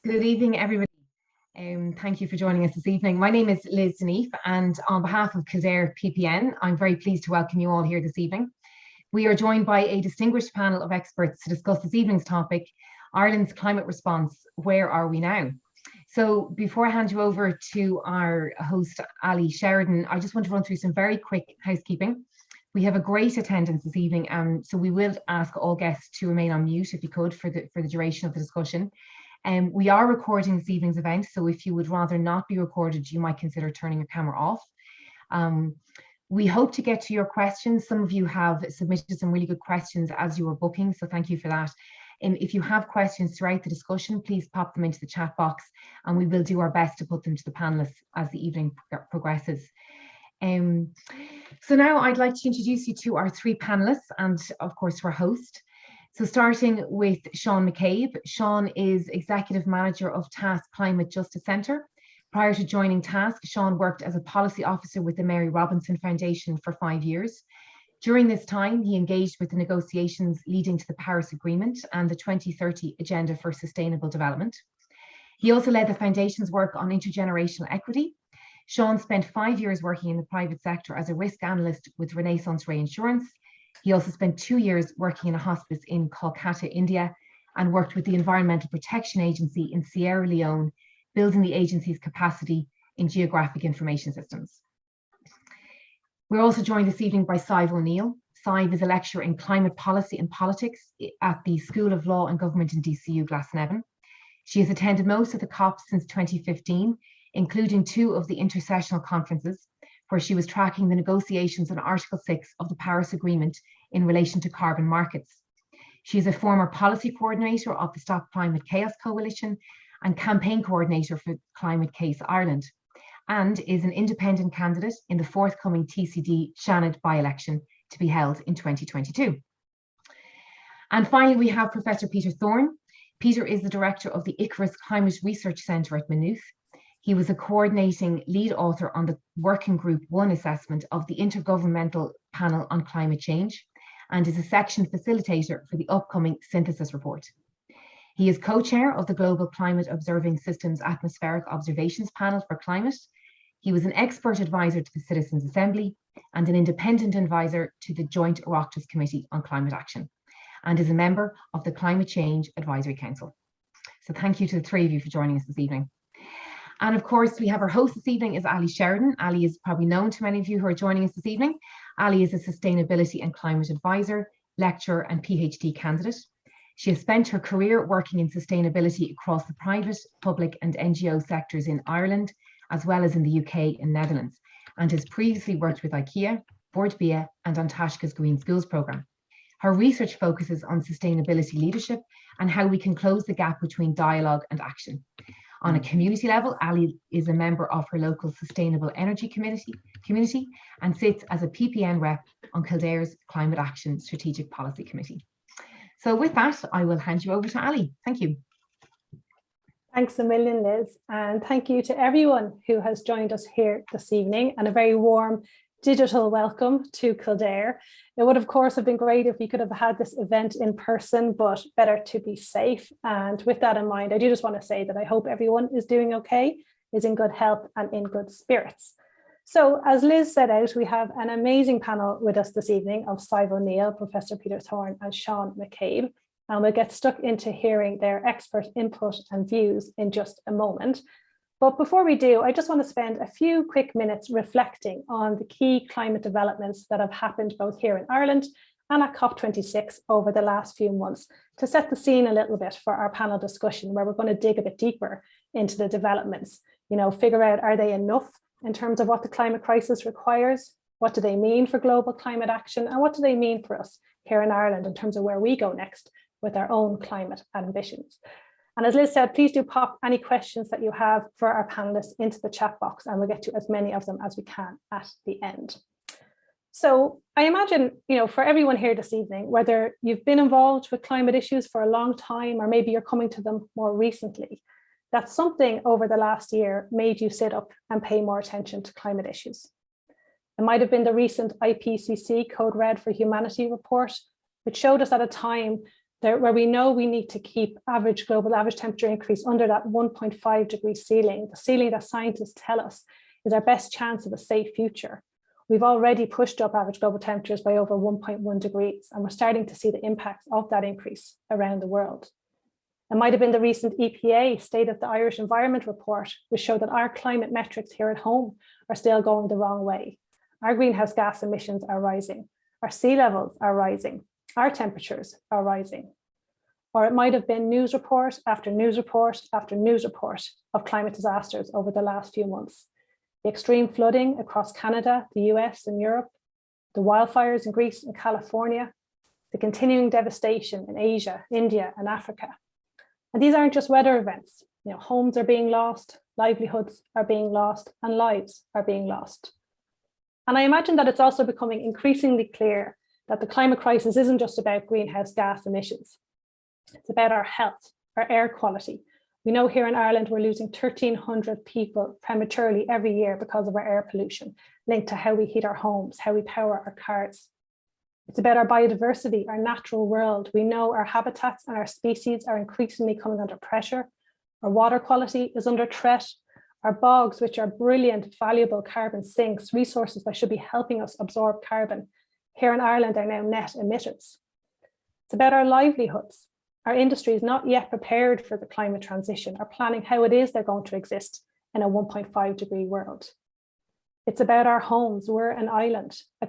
Good evening, everybody. Thank you for joining us this evening. My name is Liz Deneef, and on behalf of Kildare PPN, I'm very pleased to welcome you all here this evening. We are joined by a distinguished panel of experts to discuss this evening's topic, Ireland's climate response. Where are we now? So before I hand you over to our host, Ali Sheridan, I just want to run through some very quick housekeeping. We have a great attendance this evening, so we will ask all guests to remain on mute if you could for the duration of the discussion. We are recording this evening's event, so if you would rather not be recorded, you might consider turning your camera off. We hope to get to your questions. Some of you have submitted some really good questions as you were booking, so thank you for that. If you have questions throughout the discussion, please pop them into the chat box, and we will do our best to put them to the panelists as the evening progresses. So now I'd like to introduce you to our three panelists and, of course, to our host. So starting with Sean McCabe. Sean is Executive Manager of TASC Climate Justice Centre. Prior to joining TASC, Sean worked as a policy officer with the Mary Robinson Foundation for 5 years. During this time, he engaged with the negotiations leading to the Paris Agreement and the 2030 Agenda for Sustainable Development. He also led the Foundation's work on intergenerational equity. Sean spent 5 years working in the private sector as a risk analyst with Renaissance Reinsurance. He also spent 2 years working in a hospice in Kolkata, India, and worked with the Environmental Protection Agency in Sierra Leone, building the agency's capacity in geographic information systems. We're also joined this evening by Sadhbh O'Neill. Sadhbh is a lecturer in climate policy and politics at the School of Law and Government in DCU, Glasnevin. She has attended most of the COPs since 2015, including 2 of the intersessional conferences, where she was tracking the negotiations on Article 6 of the Paris Agreement in relation to carbon markets. She is a former policy coordinator of the Stop Climate Chaos Coalition and campaign coordinator for Climate Case Ireland, and is an independent candidate in the forthcoming TCD Shannon by-election to be held in 2022. And finally, we have Professor Peter Thorne. Peter is the director of the Icarus Climate Research Centre at Maynooth. He was a coordinating lead author on the Working Group 1 assessment of the Intergovernmental Panel on Climate Change and is a section facilitator for the upcoming synthesis report. He is co-chair of the Global Climate Observing Systems Atmospheric Observations Panel for Climate. He was an expert advisor to the Citizens Assembly and an independent advisor to the Joint Oireachtas Committee on Climate Action, and is a member of the Climate Change Advisory Council. So thank you to the three of you for joining us this evening. And of course, we have our host this evening is Ali Sheridan. Ali is probably known to many of you who are joining us this evening. Ali is a sustainability and climate advisor, lecturer and PhD candidate. She has spent her career working in sustainability across the private, public and NGO sectors in Ireland, as well as in the UK and Netherlands, and has previously worked with IKEA, Bord Bia and An Taisce's Green Schools programme. Her research focuses on sustainability leadership and how we can close the gap between dialogue and action. On a community level, Ali is a member of her local Sustainable Energy community and sits as a PPN rep on Kildare's Climate Action Strategic Policy Committee. So with that, I will hand you over to Ali. Thank you. Thanks a million, Liz, and thank you to everyone who has joined us here this evening, and a very warm digital welcome to Kildare. It would, of course, have been great if we could have had this event in person, but better to be safe. And with that in mind, I do just want to say that I hope everyone is doing okay, is in good health and in good spirits. So as Liz set out, we have an amazing panel with us this evening of Sadhbh O'Neill, Professor Peter Thorne and Sean McCabe. And we'll get stuck into hearing their expert input and views in just a moment. But before we do, I just want to spend a few quick minutes reflecting on the key climate developments that have happened both here in Ireland and at COP26 over the last few months, to set the scene a little bit for our panel discussion, where we're going to dig a bit deeper into the developments, figure out, are they enough in terms of what the climate crisis requires? What do they mean for global climate action? And what do they mean for us here in Ireland in terms of where we go next with our own climate ambitions? And as Liz said, please do pop any questions that you have for our panelists into the chat box, and we'll get to as many of them as we can at the end. So I imagine, for everyone here this evening, whether you've been involved with climate issues for a long time, or maybe you're coming to them more recently, that something over the last year made you sit up and pay more attention to climate issues. It might have been the recent IPCC Code Red for Humanity report, which showed us at a time where we know we need to keep global average temperature increase under that 1.5 degree ceiling, the ceiling that scientists tell us is our best chance of a safe future. We've already pushed up average global temperatures by over 1.1 degrees, and we're starting to see the impacts of that increase around the world. It might have been the recent EPA State of the Irish Environment report, which showed that our climate metrics here at home are still going the wrong way. Our greenhouse gas emissions are rising, our sea levels are rising, our temperatures are rising. Or it might have been news report after news report after news report of climate disasters over the last few months. The extreme flooding across Canada, the US and Europe, the wildfires in Greece and California, the continuing devastation in Asia, India and Africa. And these aren't just weather events. Homes are being lost, livelihoods are being lost, and lives are being lost. And I imagine that it's also becoming increasingly clear that the climate crisis isn't just about greenhouse gas emissions. It's about our health, our air quality. We know here in Ireland, we're losing 1,300 people prematurely every year because of our air pollution, linked to how we heat our homes, how we power our cars. It's about our biodiversity, our natural world. We know our habitats and our species are increasingly coming under pressure. Our water quality is under threat. Our bogs, which are brilliant, valuable carbon sinks, resources that should be helping us absorb carbon, here in Ireland are now net emitters. It's about our livelihoods. Our industry is not yet prepared for the climate transition or planning how it is they're going to exist in a 1.5 degree world. It's about our homes. We're an island. Our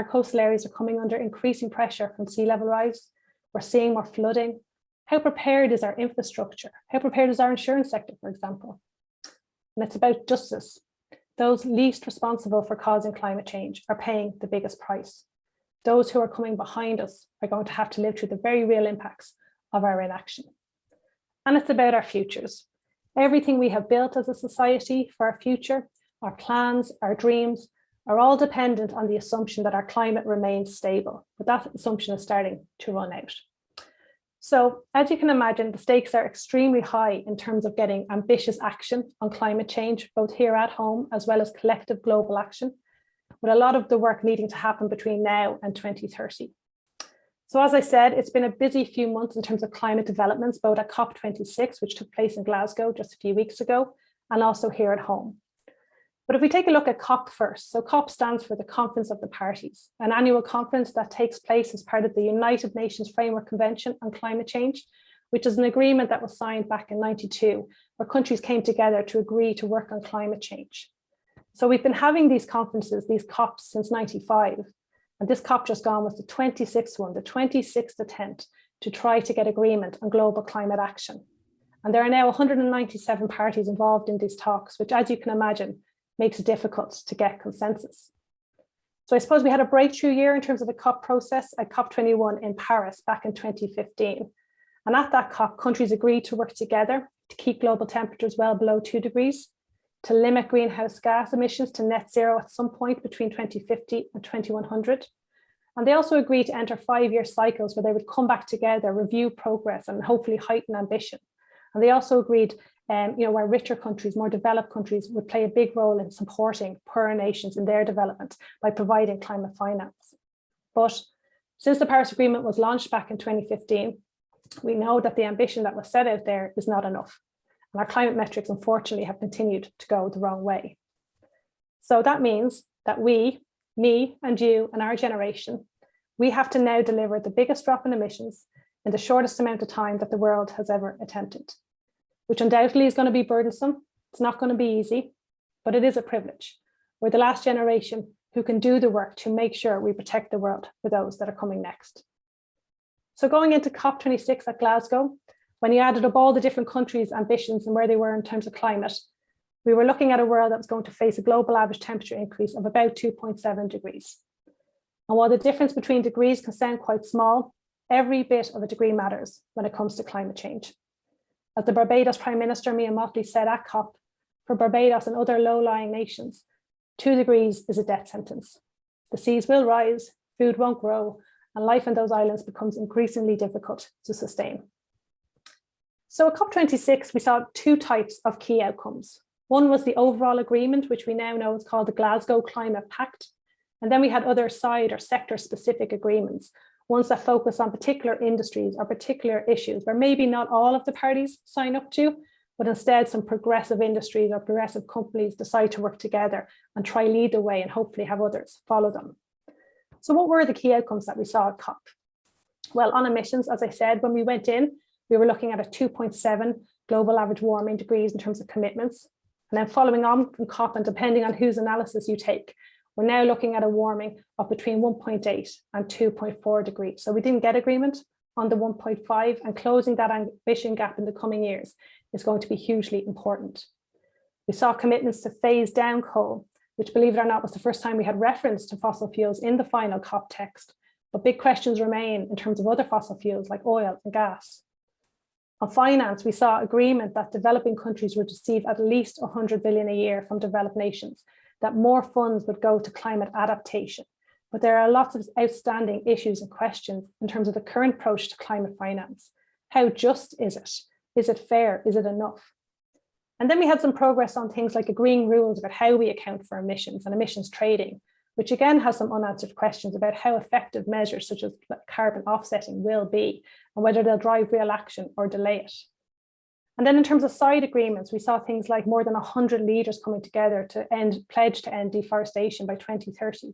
coastal areas are coming under increasing pressure from sea level rise. We're seeing more flooding. How prepared is our infrastructure? How prepared is our insurance sector, for example? And it's about justice. Those least responsible for causing climate change are paying the biggest price. Those who are coming behind us are going to have to live through the very real impacts of our inaction. And it's about our futures. Everything we have built as a society for our future, our plans, our dreams, are all dependent on the assumption that our climate remains stable, but that assumption is starting to run out. So as you can imagine, the stakes are extremely high in terms of getting ambitious action on climate change, both here at home as well as collective global action, with a lot of the work needing to happen between now and 2030. So as I said, it's been a busy few months in terms of climate developments, both at COP26, which took place in Glasgow just a few weeks ago, and also here at home. But if we take a look at COP first, so COP stands for the Conference of the Parties, an annual conference that takes place as part of the United Nations Framework Convention on Climate Change, which is an agreement that was signed back in '92, where countries came together to agree to work on climate change. So we've been having these conferences, these COPs, since '95, and this COP just gone was the 26th one, the 26th attempt to try to get agreement on global climate action. And there are now 197 parties involved in these talks, which, as you can imagine, makes it difficult to get consensus. So I suppose we had a breakthrough year in terms of the COP process at COP21 in Paris back in 2015. And at that COP, countries agreed to work together to keep global temperatures well below 2 degrees, to limit greenhouse gas emissions to net zero at some point between 2050 and 2100. And they also agreed to enter 5-year cycles where they would come back together, review progress, and hopefully heighten ambition. And they also agreed where richer countries, more developed countries would play a big role in supporting poorer nations in their development by providing climate finance. But since the Paris Agreement was launched back in 2015, we know that the ambition that was set out there is not enough. And our climate metrics, unfortunately, have continued to go the wrong way. So that means that we, me and you and our generation, we have to now deliver the biggest drop in emissions in the shortest amount of time that the world has ever attempted, which undoubtedly is going to be burdensome. It's not going to be easy, but it is a privilege. We're the last generation who can do the work to make sure we protect the world for those that are coming next. So going into COP26 at Glasgow, when you added up all the different countries' ambitions and where they were in terms of climate, we were looking at a world that was going to face a global average temperature increase of about 2.7 degrees. And while the difference between degrees can sound quite small, every bit of a degree matters when it comes to climate change. As the Barbados Prime Minister, Mia Mottley, said at COP, for Barbados and other low-lying nations, 2 degrees is a death sentence. The seas will rise, food won't grow, and life in those islands becomes increasingly difficult to sustain. So at COP26, we saw 2 types of key outcomes. One was the overall agreement, which we now know is called the Glasgow Climate Pact. And then we had other side or sector specific agreements, ones that focus on particular industries or particular issues where maybe not all of the parties sign up to, but instead some progressive industries or progressive companies decide to work together and try lead the way and hopefully have others follow them. So what were the key outcomes that we saw at COP? Well, on emissions, as I said, when we went in, we were looking at a 2.7 global average warming degrees in terms of commitments. And then following on from COP, and depending on whose analysis you take, we're now looking at a warming of between 1.8 and 2.4 degrees. So we didn't get agreement on the 1.5, and closing that ambition gap in the coming years is going to be hugely important. We saw commitments to phase down coal, which, believe it or not, was the first time we had reference to fossil fuels in the final COP text. But big questions remain in terms of other fossil fuels like oil and gas. On finance, we saw agreement that developing countries would receive at least 100 billion a year from developed nations, that more funds would go to climate adaptation. But there are lots of outstanding issues and questions in terms of the current approach to climate finance. How just is it? Is it fair? Is it enough? And then we had some progress on things like agreeing rules about how we account for emissions and emissions trading, which again has some unanswered questions about how effective measures such as carbon offsetting will be and whether they'll drive real action or delay it. And then in terms of side agreements, we saw things like more than 100 leaders coming together to pledge to end deforestation by 2030,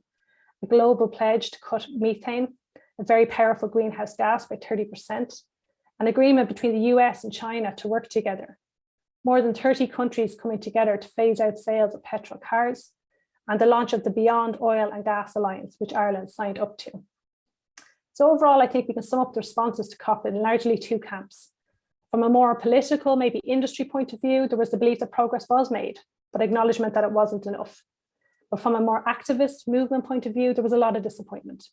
a global pledge to cut methane, a very powerful greenhouse gas, by 30%, an agreement between the US and China to work together, more than 30 countries coming together to phase out sales of petrol cars, and the launch of the Beyond Oil and Gas Alliance, which Ireland signed up to. So overall, I think we can sum up the responses to COP in largely two camps. From a more political, maybe industry point of view, there was the belief that progress was made, but acknowledgement that it wasn't enough. But from a more activist movement point of view, there was a lot of disappointment,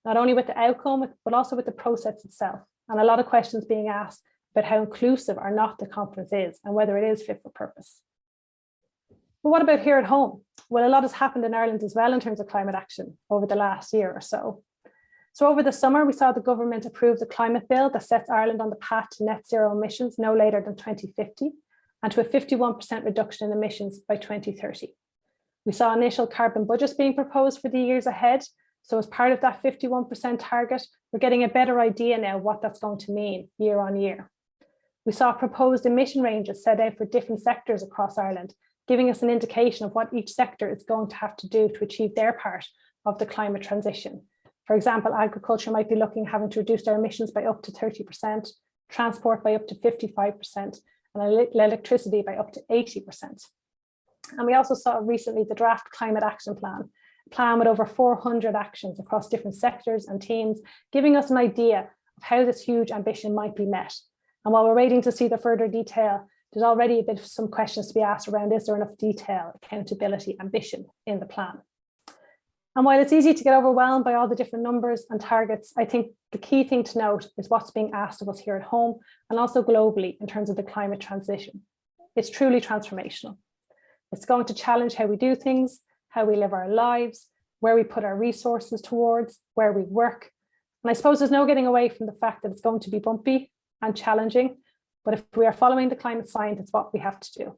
not only with the outcome, but also with the process itself, and a lot of questions being asked about how inclusive or not the conference is and whether it is fit for purpose. But what about here at home? Well, a lot has happened in Ireland as well in terms of climate action over the last year or so. So over the summer, we saw the government approve the climate bill that sets Ireland on the path to net zero emissions no later than 2050 and to a 51% reduction in emissions by 2030. We saw initial carbon budgets being proposed for the years ahead. So as part of that 51% target, we're getting a better idea now what that's going to mean year on year. We saw proposed emission ranges set out for different sectors across Ireland, giving us an indication of what each sector is going to have to do to achieve their part of the climate transition. For example, agriculture might be having to reduce their emissions by up to 30%, transport by up to 55%, and electricity by up to 80%. And we also saw recently the draft climate action plan, a plan with over 400 actions across different sectors and teams, giving us an idea of how this huge ambition might be met. And while we're waiting to see the further detail, there's already a bit of some questions to be asked around, is there enough detail, accountability, ambition in the plan? And while it's easy to get overwhelmed by all the different numbers and targets, I think the key thing to note is what's being asked of us here at home and also globally in terms of the climate transition. It's truly transformational. It's going to challenge how we do things, how we live our lives, where we put our resources towards, where we work. And I suppose there's no getting away from the fact that it's going to be bumpy and challenging, but if we are following the climate science, it's what we have to do.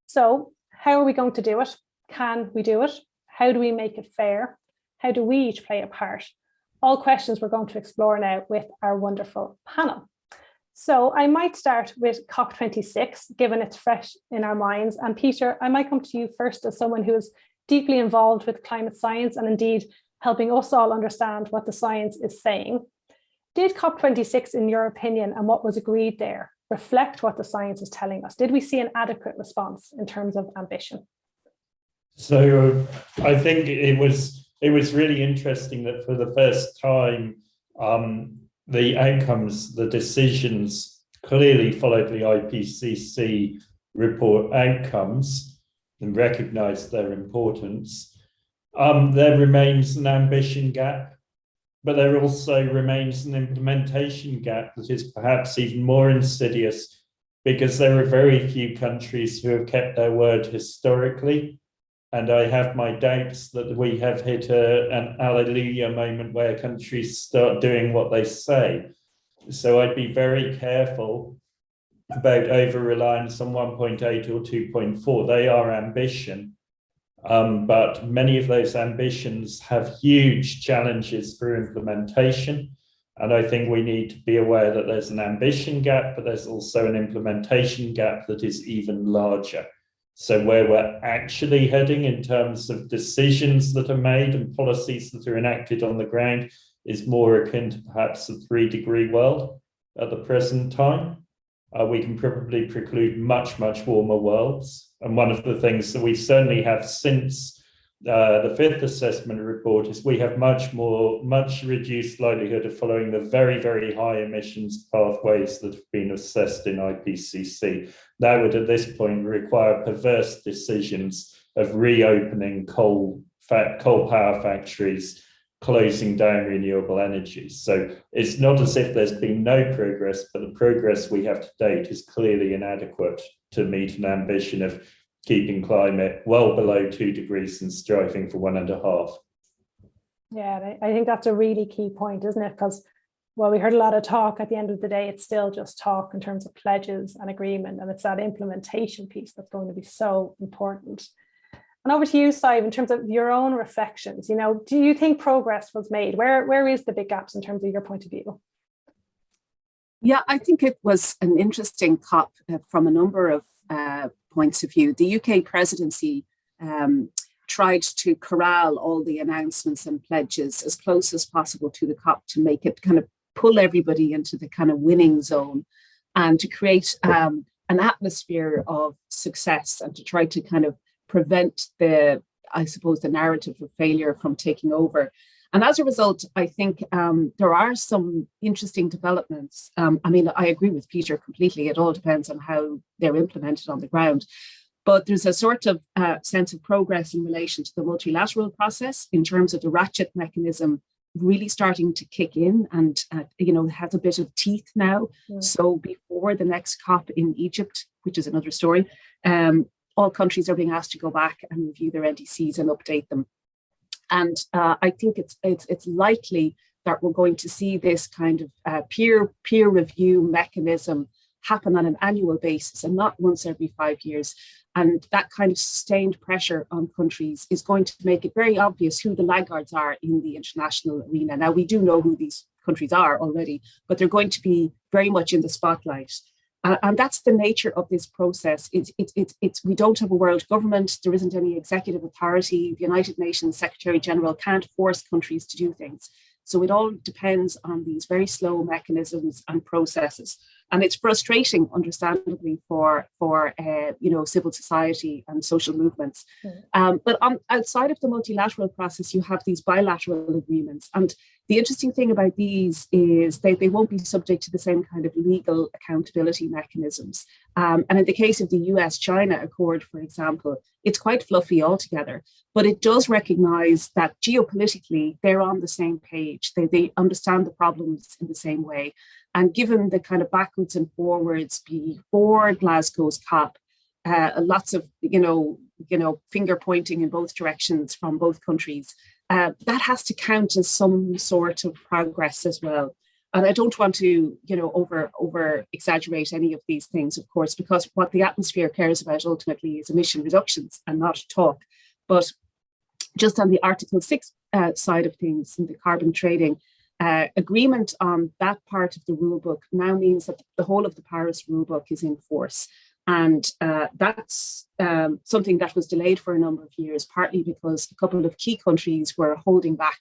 So how are we going to do it? Can we do it? How do we make it fair? How do we each play a part? All questions we're going to explore now with our wonderful panel. So I might start with COP26, given it's fresh in our minds. And Peter, I might come to you first as someone who is deeply involved with climate science and indeed helping us all understand what the science is saying. Did COP26, in your opinion, and what was agreed there, reflect what the science is telling us? Did we see an adequate response in terms of ambition? So I think it was really interesting that for the first time, the outcomes, the decisions clearly followed the IPCC report outcomes and recognized their importance. There remains an ambition gap, but there also remains an implementation gap that is perhaps even more insidious because there are very few countries who have kept their word historically. And I have my doubts that we have hit an alleluia moment where countries start doing what they say. So I'd be very careful about over-reliance on 1.8 or 2.4. They are ambition. But many of those ambitions have huge challenges for implementation. And I think we need to be aware that there's an ambition gap, but there's also an implementation gap that is even larger. So where we're actually heading in terms of decisions that are made and policies that are enacted on the ground is more akin to perhaps a 3-degree world at the present time. We can probably preclude much, much warmer worlds. And one of the things that we certainly have since the 5th assessment report is we have much reduced likelihood of following the very, very high emissions pathways that have been assessed in IPCC. That would at this point require perverse decisions of reopening coal power factories, closing down renewable energy. So it's not as if there's been no progress, but the progress we have to date is clearly inadequate to meet an ambition of keeping climate well below 2 degrees and striving for 1.5. Yeah, I think that's a really key point, isn't it? Because, well, we heard a lot of talk. At the end of the day, it's still just talk in terms of pledges and agreement, and it's that implementation piece that's going to be so important. And over to you, Sadhbh, in terms of your own reflections, do you think progress was made? Where is the big gaps in terms of your point of view? Yeah, I think it was an interesting COP from a number of points of view. The UK presidency tried to corral all the announcements and pledges as close as possible to the COP to make it kind of pull everybody into the kind of winning zone and to create an atmosphere of success and to try to kind of prevent the narrative of failure from taking over. And as a result, I think there are some interesting developments. I agree with Peter completely. It all depends on how they're implemented on the ground. But there's a sort of sense of progress in relation to the multilateral process in terms of the ratchet mechanism really starting to kick in and, has a bit of teeth now. Yeah. So before the next COP in Egypt, which is another story, all countries are being asked to go back and review their NDCs and update them. And I think it's likely that we're going to see this kind of peer review mechanism happen on an annual basis and not once every 5 years. And that kind of sustained pressure on countries is going to make it very obvious who the laggards are in the international arena. Now, we do know who these countries are already, but they're going to be very much in the spotlight. And that's the nature of this process. We don't have a world government. There isn't any executive authority. The United Nations Secretary General can't force countries to do things. So it all depends on these very slow mechanisms and processes. And it's frustrating, understandably, for civil society and social movements. But outside of the multilateral process, you have these bilateral agreements. And the interesting thing about these is they won't be subject to the same kind of legal accountability mechanisms. And in the case of the US-China Accord, for example, it's quite fluffy altogether, but it does recognize that geopolitically, they're on the same page. They understand the problems in the same way. And given the kind of backwards and forwards before Glasgow's COP, lots of, finger pointing in both directions from both countries, that has to count as some sort of progress as well. And I don't want to, over exaggerate any of these things, of course, because what the atmosphere cares about ultimately is emission reductions and not talk. But just on the Article 6 side of things and the carbon trading, agreement on that part of the rulebook now means that the whole of the Paris rulebook is in force. And that's something that was delayed for a number of years, partly because a couple of key countries were holding back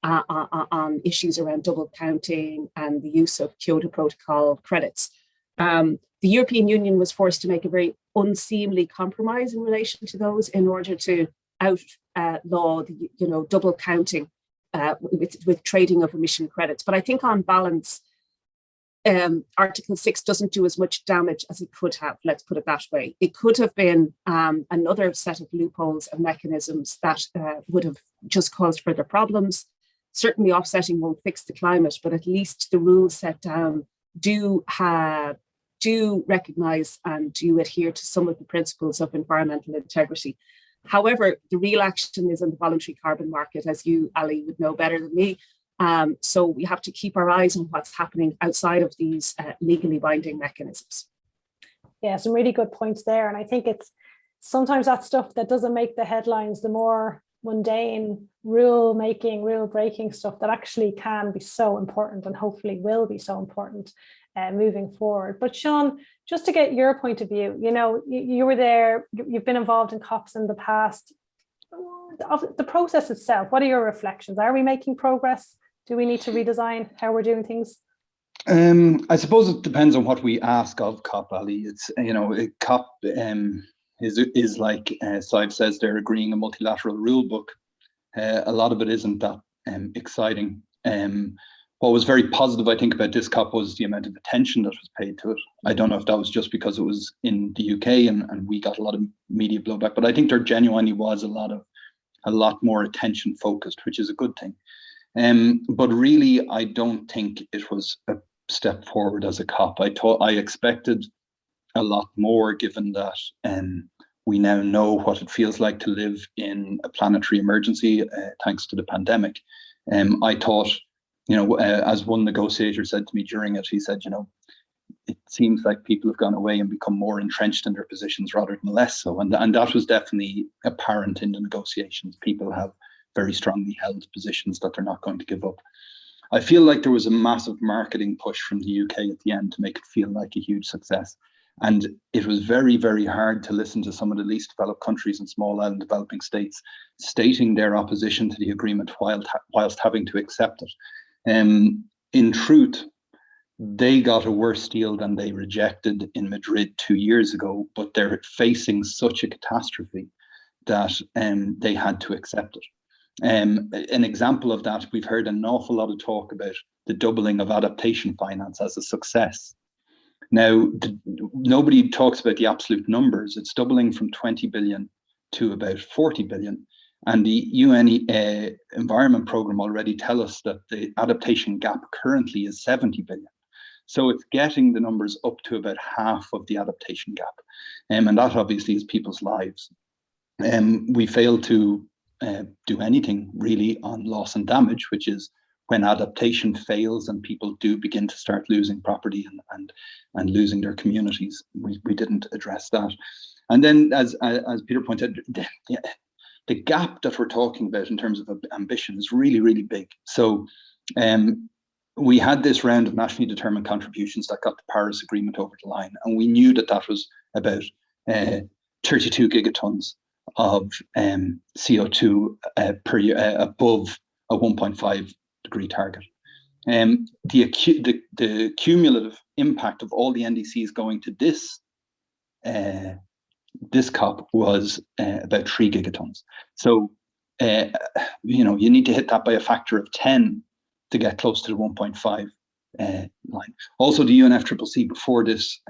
on issues around double counting and the use of Kyoto Protocol credits. The European Union was forced to make a very unseemly compromise in relation to those in order to outlaw the double counting with trading of emission credits. But I think on balance, Article 6 doesn't do as much damage as it could have, let's put it that way. It could have been another set of loopholes and mechanisms that would have just caused further problems. Certainly offsetting won't fix the climate, but at least the rules set down do recognise and do adhere to some of the principles of environmental integrity. However, the real action is in the voluntary carbon market, as you, Ali, would know better than me. So we have to keep our eyes on what's happening outside of these legally binding mechanisms. Yeah, some really good points there. And I think it's sometimes that stuff that doesn't make the headlines, the more mundane rule making, rule breaking stuff that actually can be so important and hopefully will be so important moving forward. But Sean, just to get your point of view, you were there, you've been involved in COPs in the past. Of the process itself, what are your reflections? Are we making progress? Do we need to redesign how we're doing things? I suppose it depends on what we ask of COP, Ali. It's, COP is like Sadhbh says, they're agreeing a multilateral rule book. A lot of it isn't that exciting. What was very positive, I think, about this COP was the amount of attention that was paid to it. I don't know if that was just because it was in the UK and we got a lot of media blowback, but I think there genuinely was a lot more attention focused, which is a good thing. But really, I don't think it was a step forward as a COP. I expected a lot more, given that we now know what it feels like to live in a planetary emergency, thanks to the pandemic. I thought, as one negotiator said to me during it, he said, it seems like people have gone away and become more entrenched in their positions rather than less so. And that was definitely apparent in the negotiations. People have very strongly held positions that they're not going to give up. I feel like there was a massive marketing push from the UK at the end to make it feel like a huge success. And it was very, very hard to listen to some of the least developed countries and small island developing states stating their opposition to the agreement whilst having to accept it. In truth, they got a worse deal than they rejected in Madrid 2 years ago, but they're facing such a catastrophe that they had to accept it. An example of that, we've heard an awful lot of talk about the doubling of adaptation finance as a success. Now, nobody talks about the absolute numbers. It's doubling from 20 billion to about 40 billion. And the UN Environment Programme already tell us that the adaptation gap currently is 70 billion. So it's getting the numbers up to about half of the adaptation gap. And that obviously is people's lives. We failed to do anything really on loss and damage, which is when adaptation fails and people do begin to start losing property and losing their communities. We didn't address that. And then, as Peter pointed out, the gap that we're talking about in terms of ambition is really, really big. So we had this round of nationally determined contributions that got the Paris Agreement over the line, and we knew that was about 32 gigatons of CO2 per year above a 1.5 degree target. The cumulative impact of all the NDCs going to this COP was about 3 gigatons. So you need to hit that by a factor of 10 to get close to the 1.5 line. Also, the UNFCCC before this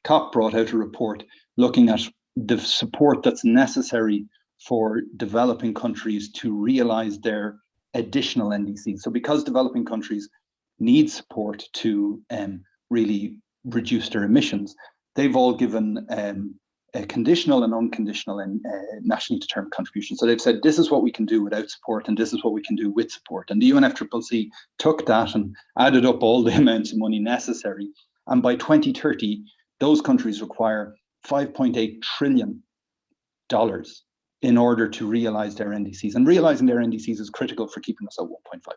COP brought out a report looking at the support that's necessary for developing countries to realize their additional NDCs. So because developing countries need support to really reduce their emissions, they've all given a conditional and unconditional and nationally determined contributions. So they've said, this is what we can do without support, and this is what we can do with support. And the UNFCCC took that and added up all the amounts of money necessary. And by 2030, those countries require $5.8 trillion in order to realize their NDCs. And realizing their NDCs is critical for keeping us at 1.5.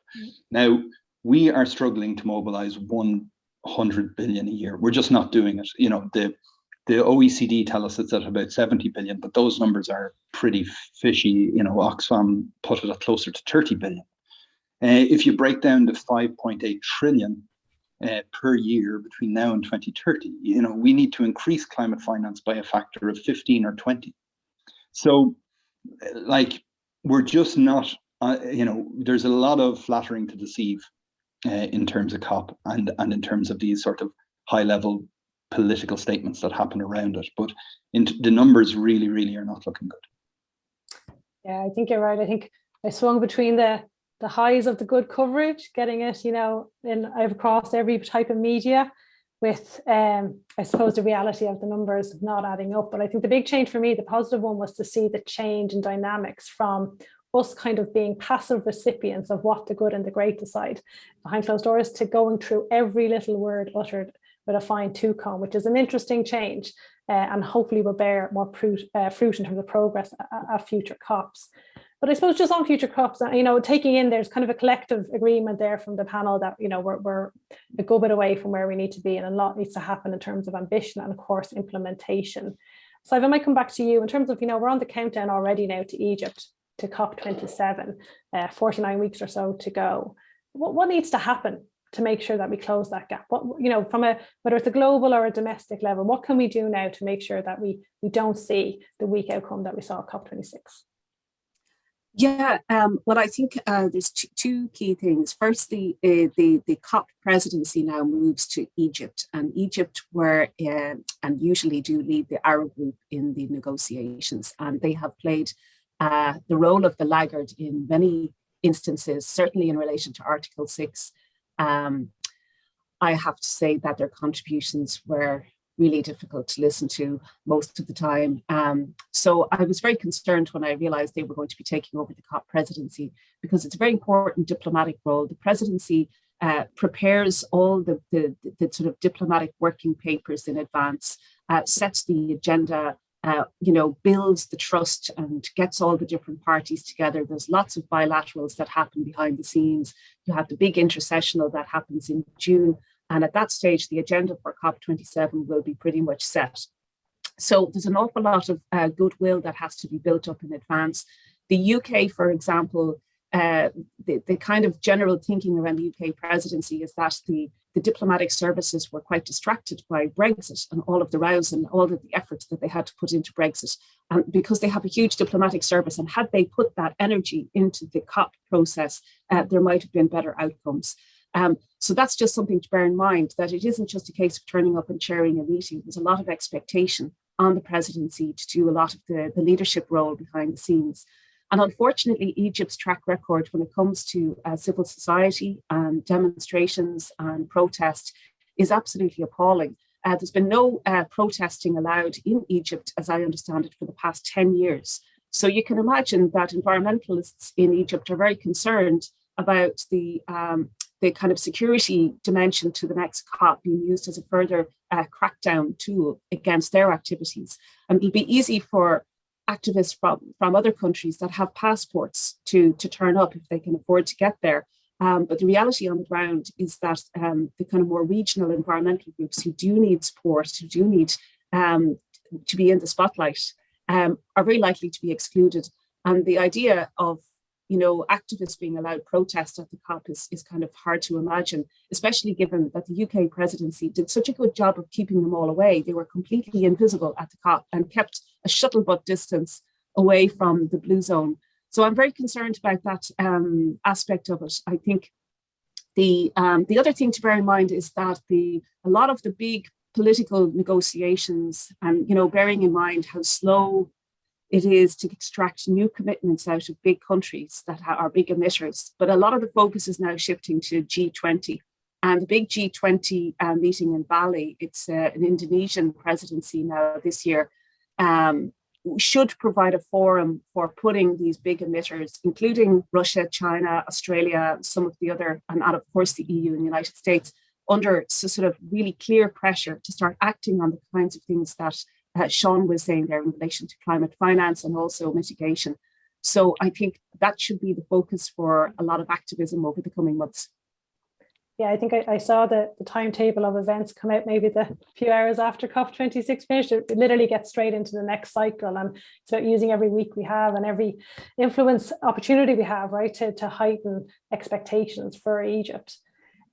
Now, we are struggling to mobilize 100 billion a year. We're just not doing it. The OECD tell us it's at about 70 billion, but those numbers are pretty fishy. Oxfam put it at closer to 30 billion. If you break down the 5.8 trillion per year between now and 2030, we need to increase climate finance by a factor of 15 or 20. So, we're just not, there's a lot of flattering to deceive in terms of COP and in terms of these sort of high-level political statements that happen around it. But the numbers really, really are not looking good. Yeah, I think you're right. I think I swung between the highs of the good coverage, getting it, I've across every type of media, with I suppose the reality of the numbers not adding up. But I think the big change for me, the positive one, was to see the change in dynamics from us kind of being passive recipients of what the good and the great decide behind closed doors to going through every little word uttered with a fine tooth comb, which is an interesting change. and hopefully will bear more fruit in terms of progress at future COPs. But I suppose just on future COPs, taking in, there's kind of a collective agreement there from the panel that, we're a good bit away from where we need to be, and a lot needs to happen in terms of ambition and, of course, implementation. So if I might come back to you in terms of, we're on the countdown already now to Egypt, to COP27, 49 weeks or so to go. What needs to happen to make sure that we close that gap? From whether it's a global or a domestic level, what can we do now to make sure that we don't see the weak outcome that we saw at COP26? Yeah, well, I think there's two key things. First, the COP presidency now moves to Egypt, and Egypt were and usually do lead the Arab group in the negotiations, and they have played the role of the laggard in many instances, certainly in relation to Article 6. I have to say that their contributions were really difficult to listen to most of the time. So I was very concerned when I realized they were going to be taking over the COP presidency, because it's a very important diplomatic role. The presidency prepares all the sort of diplomatic working papers in advance, sets the agenda, builds the trust and gets all the different parties together. There's lots of bilaterals that happen behind the scenes. You have the big intercessional that happens in June. And at that stage, the agenda for COP27 will be pretty much set. So there's an awful lot of goodwill that has to be built up in advance. The UK, for example, the kind of general thinking around the UK presidency is that the diplomatic services were quite distracted by Brexit and all of the rows and all of the efforts that they had to put into Brexit, because they have a huge diplomatic service. And had they put that energy into the COP process, there might have been better outcomes. So that's just something to bear in mind, that it isn't just a case of turning up and chairing a meeting. There's a lot of expectation on the presidency to do a lot of the leadership role behind the scenes. And unfortunately, Egypt's track record when it comes to civil society and demonstrations and protest is absolutely appalling. There's been no protesting allowed in Egypt, as I understand it, for the past 10 years. So you can imagine that environmentalists in Egypt are very concerned about the kind of security dimension to the next COP being used as a further crackdown tool against their activities. And it'll be easy for activists from other countries that have passports to turn up if they can afford to get there. But the reality on the ground is that the kind of more regional environmental groups who do need support, who do need to be in the spotlight, are very likely to be excluded. And the idea of activists being allowed protest at the COP is kind of hard to imagine, especially given that the UK presidency did such a good job of keeping them all away. They were completely invisible at the COP and kept a shuttlebutt distance away from the blue zone. So I'm very concerned about that aspect of it. I think the other thing to bear in mind is that a lot of the big political negotiations, and bearing in mind how slow it is to extract new commitments out of big countries that are big emitters. But a lot of the focus is now shifting to G20. And the big G20 meeting in Bali, it's an Indonesian presidency now this year, should provide a forum for putting these big emitters, including Russia, China, Australia, some of the other, and of course the EU and the United States, under sort of really clear pressure to start acting on the kinds of things that Sean was saying there in relation to climate finance and also mitigation. So I think that should be the focus for a lot of activism over the coming months. Yeah, I think I saw the timetable of events come out maybe the few hours after COP26 finished. It literally gets straight into the next cycle, and it's about using every week we have and every influence opportunity we have, right, to heighten expectations for Egypt.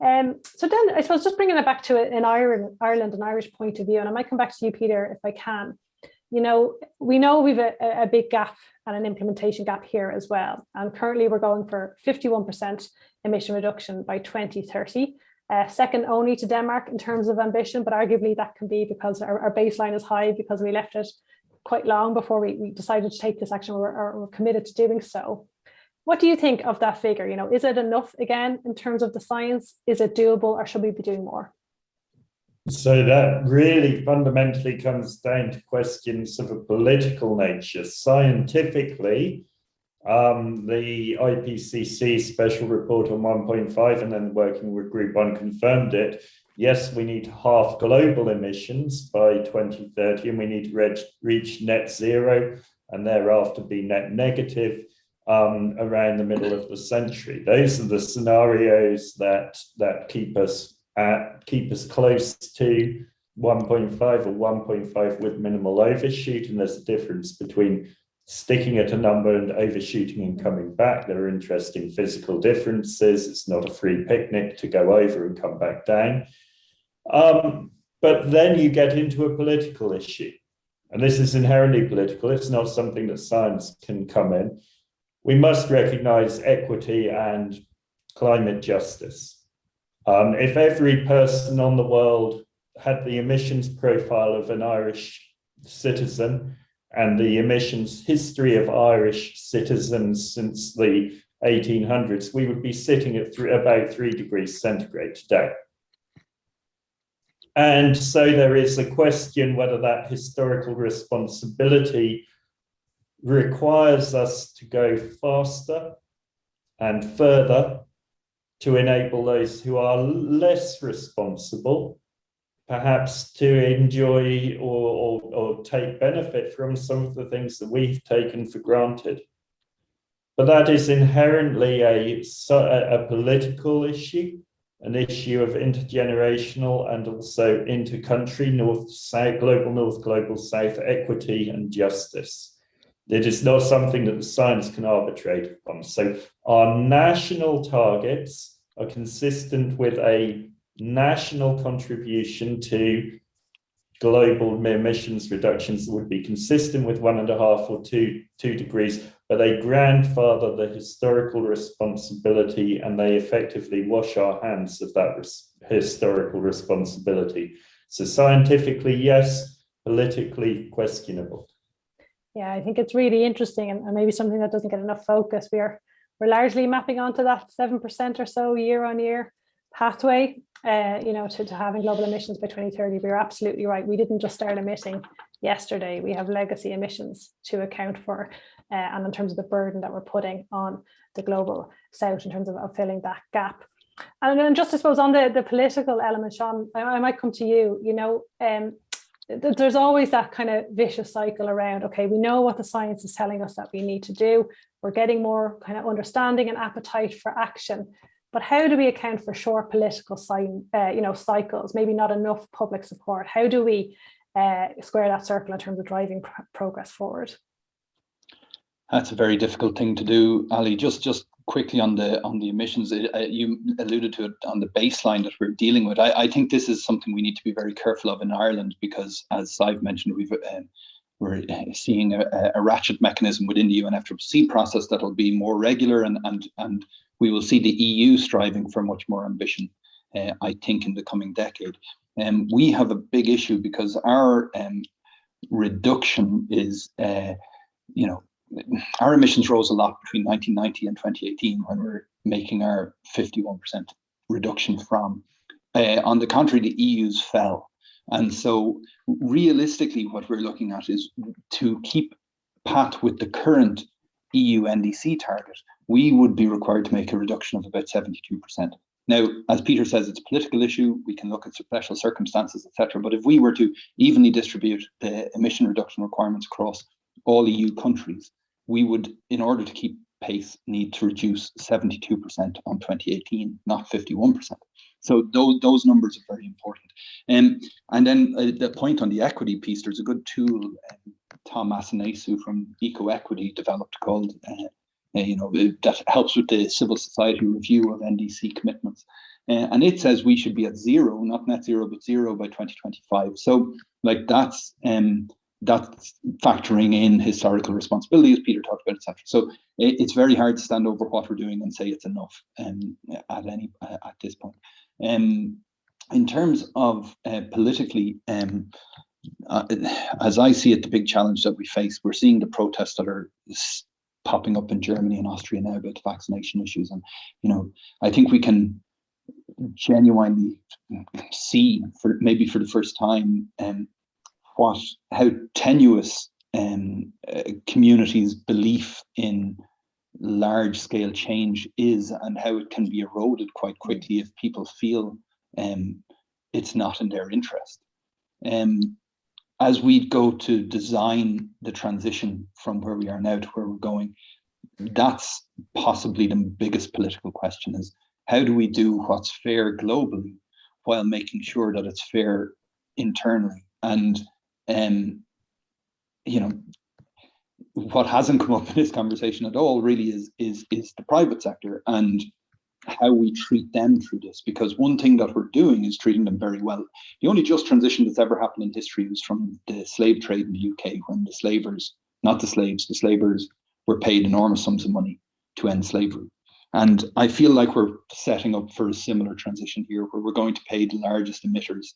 So then I suppose just bringing it back to an Ireland, an Irish point of view, and I might come back to you, Peter, if I can. We know we've a big gap and an implementation gap here as well. And currently we're going for 51% emission reduction by 2030, second only to Denmark in terms of ambition, but arguably that can be because our baseline is high because we left it quite long before we decided to take this action, or we're committed to doing so. What do you think of that figure? Is it enough again in terms of the science? Is it doable, or should we be doing more? So that really fundamentally comes down to questions of a political nature. Scientifically, the IPCC special report on 1.5 and then working with Group 1 confirmed it, yes, we need to halve global emissions by 2030, and we need to reach net zero and thereafter be net negative around the middle of the century. Those are the scenarios that keep us close to 1.5 or 1.5 with minimal overshoot, and there's a difference between sticking at a number and overshooting and coming back. There are interesting physical differences. It's not a free picnic to go over and come back down. But then you get into a political issue, and this is inherently political. It's not something that science can come in. We must recognize equity and climate justice. If every person on the world had the emissions profile of an Irish citizen and the emissions history of Irish citizens since the 1800s, we would be sitting at about 3 degrees centigrade today. And so there is a question whether that historical responsibility requires us to go faster and further to enable those who are less responsible perhaps to enjoy or take benefit from some of the things that we've taken for granted. But that is inherently a political issue, an issue of intergenerational and also inter-country, north-south, global north, global south, equity and justice. It is not something that the science can arbitrate upon. So our national targets are consistent with a national contribution to global emissions reductions that would be consistent with 1.5 or 2 degrees, but they grandfather the historical responsibility and they effectively wash our hands of that historical responsibility. So scientifically, yes, politically questionable. Yeah, I think it's really interesting and maybe something that doesn't get enough focus. We're largely mapping onto that 7% or so year on year pathway, to having global emissions by 2030. But you're absolutely right. We didn't just start emitting yesterday. We have legacy emissions to account for, and in terms of the burden that we're putting on the global south in terms of filling that gap. And then just I suppose on the political element, Sean, I might come to you. There's always that kind of vicious cycle around, okay, we know what the science is telling us that we need to do. We're getting more kind of understanding and appetite for action. But how do we account for short political cycles, maybe not enough public support? How do we square that circle in terms of driving progress forward? That's a very difficult thing to do, Ali. Just quickly on the emissions, you alluded to it on the baseline that we're dealing with. I think this is something we need to be very careful of in Ireland because, as Sadhbh mentioned, we're seeing a ratchet mechanism within the UNFCCC process that will be more regular, and we will see the EU striving for much more ambition, I think, in the coming decade. We have a big issue because our reduction is, our emissions rose a lot between 1990 and 2018 when we're making our 51% reduction from. On the contrary, the EU's fell. And so realistically, what we're looking at is to keep pat with the current EU NDC target, we would be required to make a reduction of about 72%. Now, as Peter says, it's a political issue. We can look at special circumstances, etc. But if we were to evenly distribute the emission reduction requirements across all EU countries, we would, in order to keep pace, need to reduce 72% on 2018, not 51%. So those numbers are very important. And then the point on the equity piece, there's a good tool Tom Asanesu from EcoEquity developed called, that helps with the civil society review of NDC commitments. And it says we should be at zero, not net zero, but zero by 2025. So that's factoring in historical responsibility, as Peter talked about, etc. So it's very hard to stand over what we're doing and say it's enough at this point. In terms of politically, as I see it, the big challenge that we face, we're seeing the protests that are popping up in Germany and Austria now about vaccination issues, and I think we can genuinely see, for the first time, how tenuous communities' belief in large-scale change is, and how it can be eroded quite quickly if people feel it's not in their interest. As we go to design the transition from where we are now to where we're going, that's possibly the biggest political question: is how do we do what's fair globally while making sure that it's fair internally? And you know, what hasn't come up in this conversation at all really is the private sector and how we treat them through this. Because one thing that we're doing is treating them very well. The only just transition that's ever happened in history was from the slave trade in the UK, when the slavers, not the slaves, the slavers were paid enormous sums of money to end slavery. And I feel like we're setting up for a similar transition here, where we're going to pay the largest emitters,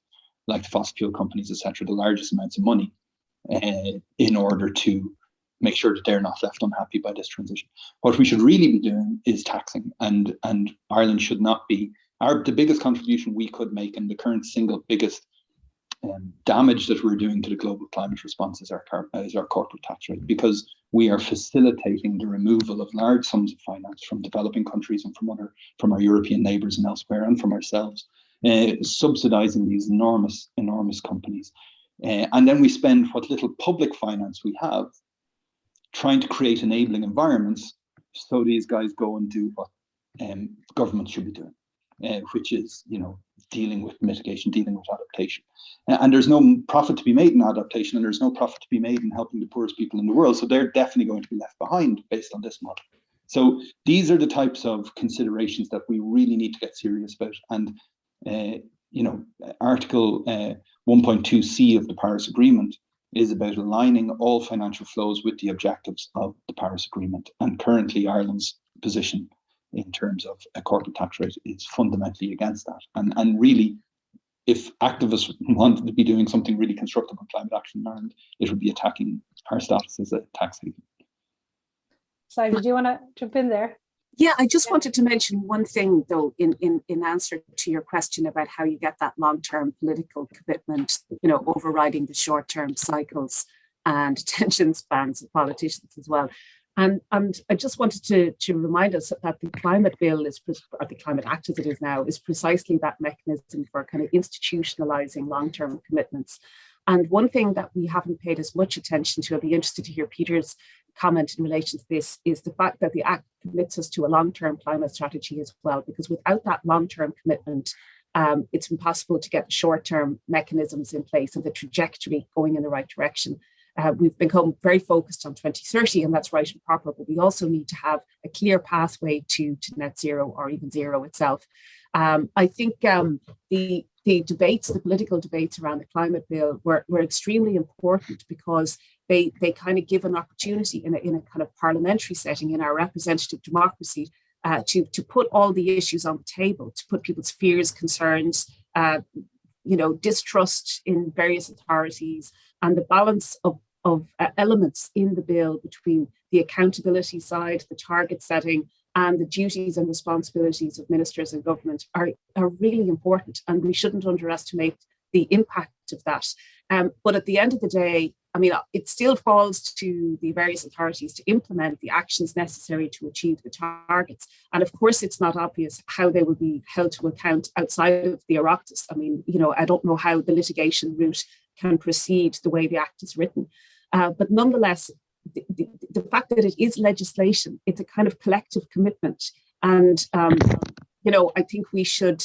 like the fossil fuel companies, etc., the largest amounts of money in order to make sure that they're not left unhappy by this transition. What we should really be doing is taxing, and Ireland should not be the biggest contribution we could make, and the current single biggest damage that we're doing to the global climate response is our corporate tax rate, because we are facilitating the removal of large sums of finance from developing countries and from our European neighbours and elsewhere, and from ourselves, subsidising these enormous companies. And then we spend what little public finance we have trying to create enabling environments so these guys go and do what governments should be doing, which is, dealing with mitigation, dealing with adaptation. And there's no profit to be made in adaptation, and there's no profit to be made in helping the poorest people in the world. So they're definitely going to be left behind based on this model. So these are the types of considerations that we really need to get serious about. And, Article 1.2c of the Paris Agreement is about aligning all financial flows with the objectives of the Paris Agreement. And currently Ireland's position in terms of a corporate tax rate is fundamentally against that. And really, if activists wanted to be doing something really constructive on climate action in Ireland, it would be attacking our status as a tax haven. So did you want to jump in there? Yeah, I just wanted to mention one thing, though, in answer to your question about how you get that long-term political commitment, overriding the short-term cycles and attention spans of politicians as well. And I just wanted to remind us that the climate bill or the Climate Act as it is now, is precisely that mechanism for kind of institutionalizing long-term commitments. And one thing that we haven't paid as much attention to, I'll be interested to hear Peter's comment in relation to this, is the fact that the Act commits us to a long-term climate strategy as well, because without that long-term commitment, it's impossible to get the short-term mechanisms in place and the trajectory going in the right direction. We've become very focused on 2030, and that's right and proper, but we also need to have a clear pathway to net zero, or even zero itself. I think the political debates around the climate bill were extremely important, because they kind of give an opportunity in a kind of parliamentary setting, in our representative democracy, to put all the issues on the table, to put people's fears, concerns, distrust in various authorities, and the balance of elements in the bill between the accountability side, the target setting, and the duties and responsibilities of ministers and government are really important, and we shouldn't underestimate the impact of that. But at the end of the day, it still falls to the various authorities to implement the actions necessary to achieve the targets. And of course, it's not obvious how they will be held to account outside of the Oireachtas. I don't know how the litigation route can proceed the way the Act is written. But nonetheless, the fact that it is legislation, it's a kind of collective commitment. And, I think we should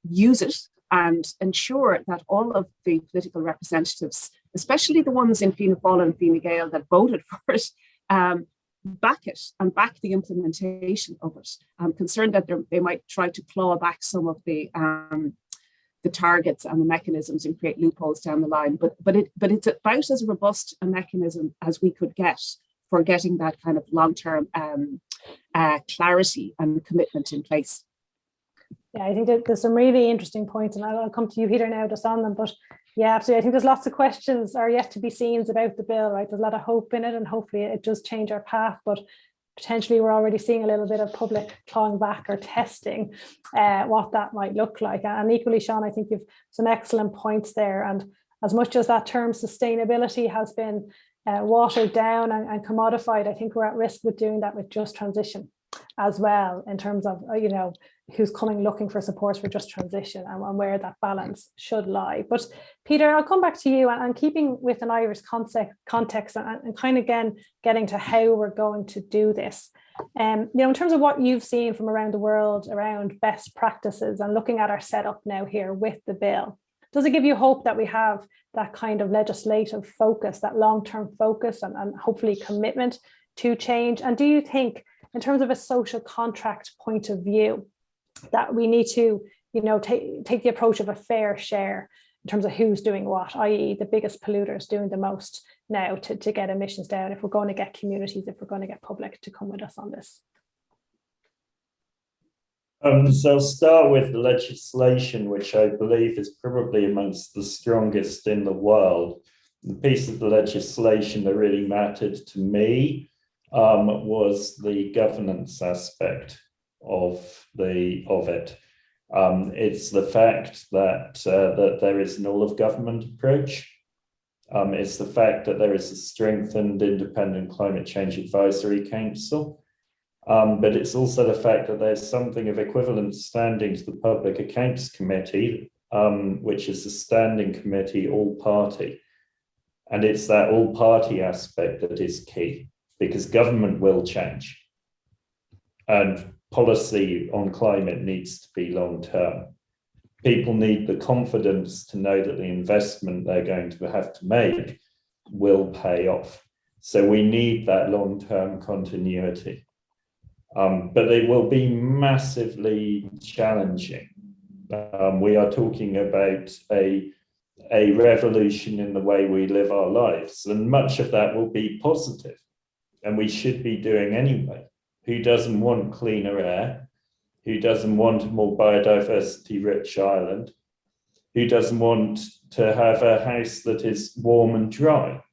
use it and ensure that all of the political representatives, especially the ones in Fianna Fáil and Fine Gael that voted for it, back it and back the implementation of it. I'm concerned that they might try to claw back some of the targets and the mechanisms and create loopholes down the line. But it's about as robust a mechanism as we could get for getting that kind of long-term clarity and commitment in place. Yeah, I think that there's some really interesting points, and I'll come to you, Peter, now just on them. But yeah, absolutely. I think there's lots of questions are yet to be seen about the bill, right? There's a lot of hope in it, and hopefully it does change our path. But potentially we're already seeing a little bit of public clawing back or testing what that might look like. And equally, Sean, I think you've some excellent points there. And as much as that term sustainability has been watered down and commodified, I think we're at risk with doing that with just transition. as well, in terms of, who's coming looking for support for just transition, and where that balance should lie. But Peter, I'll come back to you, and keeping with an Irish context and kind of again getting to how we're going to do this. In terms of what you've seen from around the world around best practices and looking at our setup now here with the bill, does it give you hope that we have that kind of legislative focus, that long-term focus, and hopefully commitment to change? And do you think, in terms of a social contract point of view, that we need to, take the approach of a fair share in terms of who's doing what, i.e. the biggest polluters doing the most now to get emissions down, if we're going to get communities, if we're going to get public to come with us on this? So I'll start with the legislation, which I believe is probably amongst the strongest in the world. The piece of the legislation that really mattered to me was the governance aspect of it. It's the fact that there is an all-of-government approach. It's the fact that there is a strengthened independent climate change advisory council. But it's also the fact that there's something of equivalent standing to the Public Accounts Committee, which is a standing committee, all party. And it's that all party aspect that is key, because government will change. And policy on climate needs to be long term. People need the confidence to know that the investment they're going to have to make will pay off. So we need that long-term continuity. But it will be massively challenging. We are talking about a revolution in the way we live our lives, and much of that will be positive, and we should be doing anyway. Who doesn't want cleaner air? Who doesn't want a more biodiversity-rich island? Who doesn't want to have a house that is warm and dry?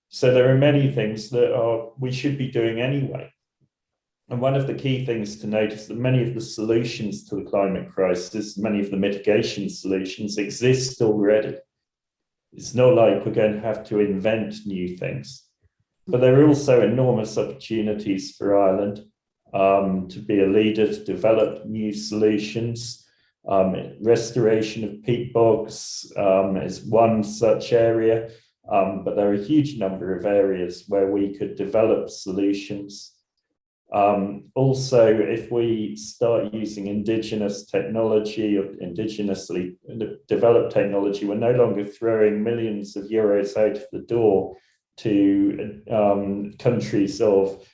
So there are many things that we should be doing anyway. And one of the key things to note is that many of the solutions to the climate crisis, many of the mitigation solutions exist already. It's not like we're going to have to invent new things. But there are also enormous opportunities for Ireland to be a leader, to develop new solutions. Restoration of peat bogs is one such area, but there are a huge number of areas where we could develop solutions. Also, if we start using indigenous technology or indigenously developed technology, we're no longer throwing millions of euros out of the door to countries of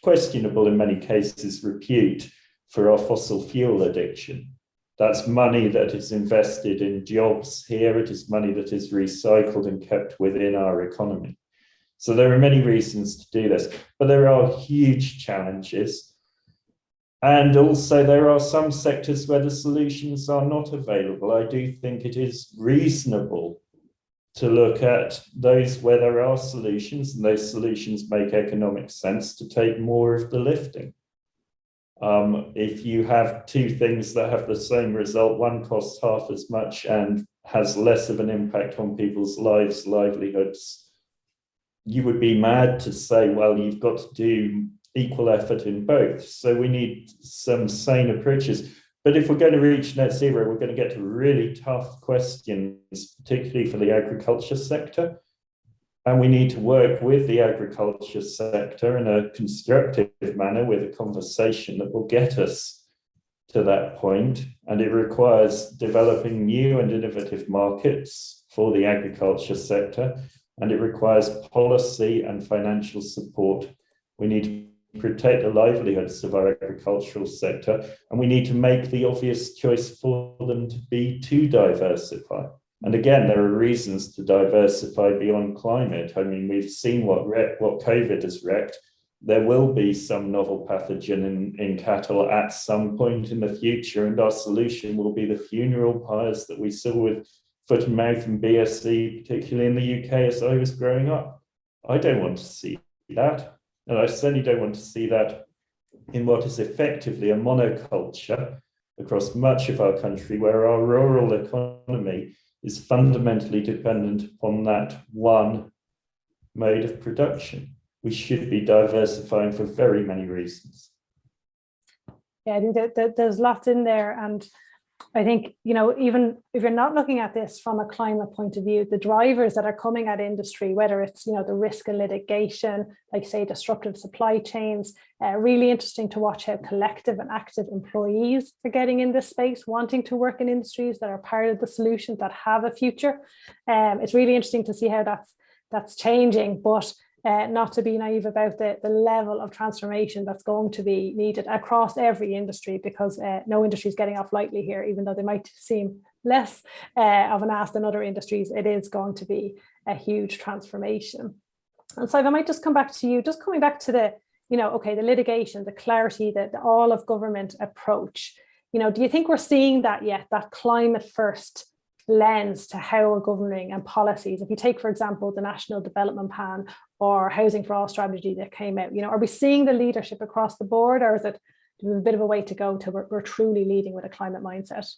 questionable, in many cases, repute for our fossil fuel addiction. That's money that is invested in jobs here. It is money that is recycled and kept within our economy. So there are many reasons to do this, but there are huge challenges. And also there are some sectors where the solutions are not available. I do think it is reasonable to look at those where there are solutions, and those solutions make economic sense, to take more of the lifting. If you have two things that have the same result, one costs half as much and has less of an impact on people's lives, livelihoods, you would be mad to say, well, you've got to do equal effort in both. So we need some sane approaches. But if we're going to reach net zero, we're going to get to really tough questions, particularly for the agriculture sector. And we need to work with the agriculture sector in a constructive manner, with a conversation that will get us to that point. And it requires developing new and innovative markets for the agriculture sector. And it requires policy and financial support. We need to protect the livelihoods of our agricultural sector, and we need to make the obvious choice for them to diversify. And again, there are reasons to diversify beyond climate. I mean, we've seen what COVID has wrecked. There will be some novel pathogen in cattle at some point in the future, and our solution will be the funeral pyres that we saw with foot and mouth and BSE, particularly in the UK as I was growing up. I don't want to see that. And I certainly don't want to see that in what is effectively a monoculture across much of our country, where our rural economy is fundamentally dependent upon that one mode of production. we should be diversifying for very many reasons. Yeah, I think that there's lots in there. And I think, even if you're not looking at this from a climate point of view, the drivers that are coming at industry, whether it's, the risk of litigation, like say disruptive supply chains, really interesting to watch how collective and active employees are getting in this space, wanting to work in industries that are part of the solutions that have a future. It's really interesting to see how that's changing, but not to be naive about the level of transformation that's going to be needed across every industry, because no industry is getting off lightly here, even though they might seem less of an ask than other industries. It is going to be a huge transformation. And so if I might just come back to you, just coming back to the, the litigation, the clarity, the all of government approach, do you think we're seeing that yet, that climate first lens to how we're governing and policies? If you take, for example, the National Development Plan or Housing for All strategy that came out, are we seeing the leadership across the board, or is it a bit of a way to go till we're truly leading with a climate mindset?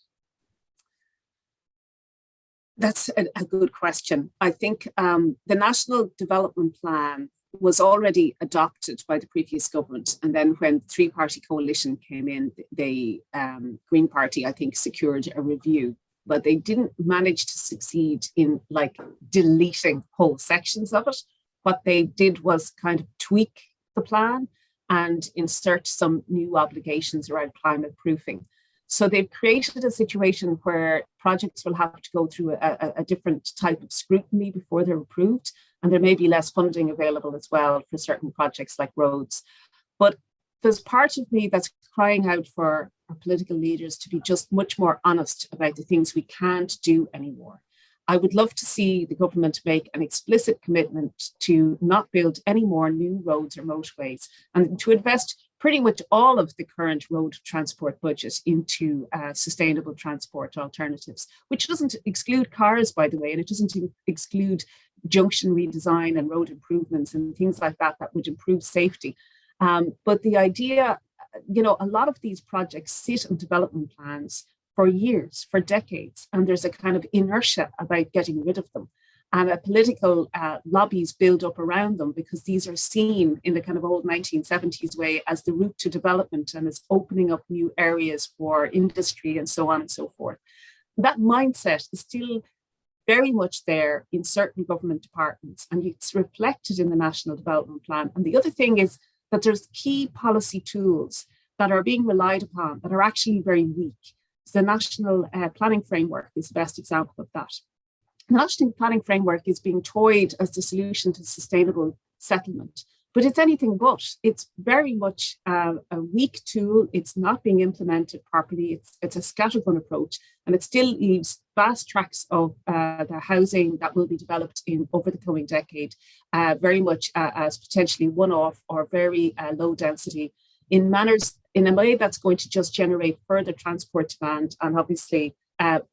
That's a good question. I think the National Development Plan was already adopted by the previous government. And then when the three-party coalition came in, the Green Party, I think, secured a review. But they didn't manage to succeed in deleting whole sections of it. What they did was kind of tweak the plan and insert some new obligations around climate proofing. So they've created a situation where projects will have to go through a different type of scrutiny before they're approved. And there may be less funding available as well for certain projects like roads. But there's part of me that's crying out for our political leaders to be just much more honest about the things we can't do anymore. I would love to see the government make an explicit commitment to not build any more new roads or motorways, and to invest pretty much all of the current road transport budget into sustainable transport alternatives, which doesn't exclude cars, by the way, and it doesn't exclude junction redesign and road improvements and things like that would improve safety. But the idea, a lot of these projects sit in development plans for years, for decades, and there's a kind of inertia about getting rid of them. And political lobbies build up around them because these are seen in the kind of old 1970s way as the route to development and as opening up new areas for industry and so on and so forth. That mindset is still very much there in certain government departments, and it's reflected in the National Development Plan. And the other thing is that there's key policy tools that are being relied upon that are actually very weak. So the National Planning Framework is the best example of that. The National Planning Framework is being toyed as the solution to sustainable settlement, but it's anything but. It's very much a weak tool. It's not being implemented properly. It's a scattergun approach, and it still leaves vast tracts of the housing that will be developed over the coming decade, very much as potentially one-off or very low density in a way that's going to just generate further transport demand and obviously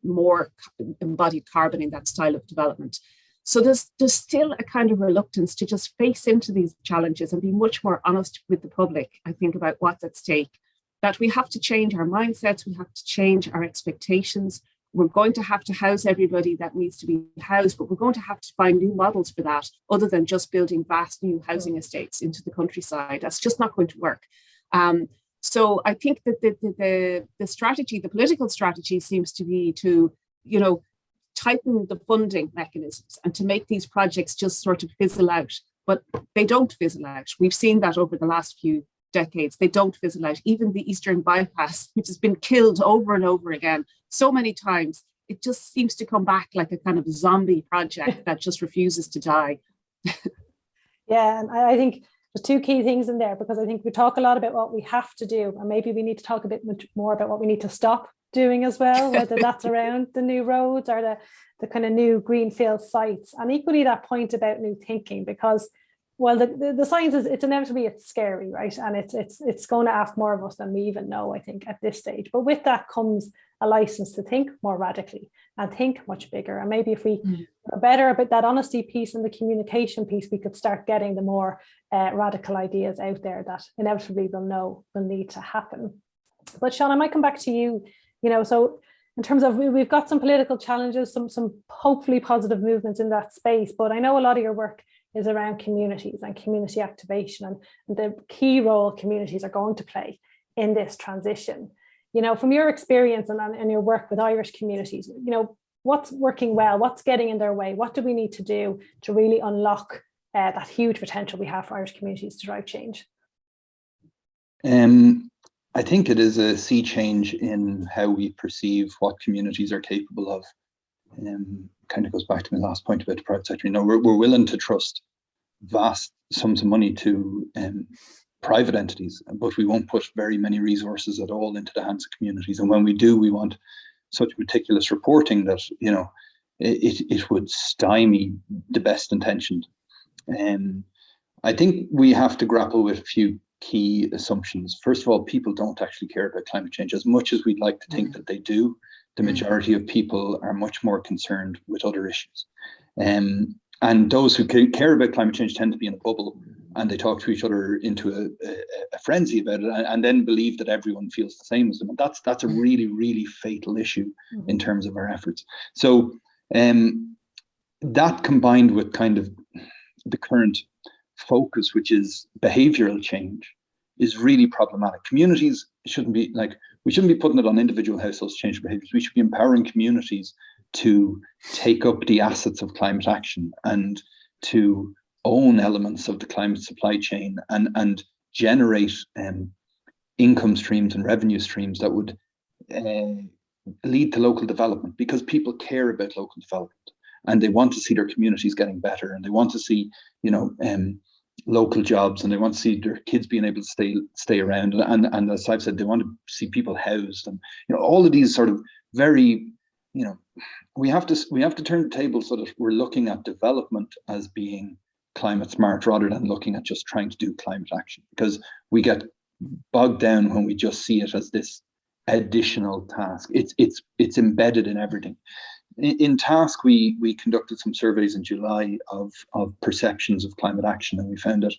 more embodied carbon in that style of development. So there's still a kind of reluctance to just face into these challenges and be much more honest with the public, I think, about what's at stake, that we have to change our mindsets, we have to change our expectations. We're going to have to house everybody that needs to be housed, but we're going to have to find new models for that other than just building vast new housing estates into the countryside. That's just not going to work. So I think that the strategy, the political strategy seems to be to, tighten the funding mechanisms and to make these projects just sort of fizzle out, but they don't fizzle out. We've seen that over the last few decades. They don't fizzle out. Even the Eastern Bypass, which has been killed over and over again so many times, it just seems to come back like a kind of zombie project that just refuses to die. Yeah, and I think there's two key things in there, because I think we talk a lot about what we have to do, and maybe we need to talk a bit much more about what we need to stop doing as well, whether that's around the new roads or the kind of new greenfield sites. And equally that point about new thinking, because well, the science is, it's scary, right? And it's going to ask more of us than we even know, I think, at this stage. But with that comes a license to think more radically and think much bigger. And maybe if we are better about that honesty piece and the communication piece, we could start getting the more radical ideas out there that inevitably will need to happen. But Sean, I might come back to you. So in terms of, we've got some political challenges, some hopefully positive movements in that space, but I know a lot of your work is around communities and community activation and the key role communities are going to play in this transition. You know, from your experience and your work with Irish communities, you know, what's working well, what's getting in their way, what do we need to do to really unlock that huge potential we have for Irish communities to drive change? I think it is a sea change in how we perceive what communities are capable of. Kind of goes back to my last point about the private sector. You know, we're willing to trust vast sums of money to private entities, but we won't put very many resources at all into the hands of communities. And when we do, we want such meticulous reporting that, you know, it would stymie the best intentioned. I think we have to grapple with a few key assumptions. First of all, people don't actually care about climate change as much as we'd like to think that they do. The majority of people are much more concerned with other issues. And those who care about climate change tend to be in a bubble, and they talk to each other into a frenzy about it, and then believe that everyone feels the same as them. And that's a really, really fatal issue in terms of our efforts. So that combined with kind of the current focus, which is behavioral change, is really problematic. Communities shouldn't be like, we shouldn't be putting it on individual households to change behaviors. We should be empowering communities to take up the assets of climate action and to own elements of the climate supply chain and generate income streams and revenue streams that would lead to local development, because people care about local development and they want to see their communities getting better, and they want to see, you know, local jobs, and they want to see their kids being able to stay around, and as I've said, they want to see people housed, and, you know, all of these sort of very, you know, we have to turn the table so that we're looking at development as being climate smart rather than looking at just trying to do climate action, because we get bogged down when we just see it as this additional task. It's embedded in everything. In task, we conducted some surveys in July of perceptions of climate action, and we found that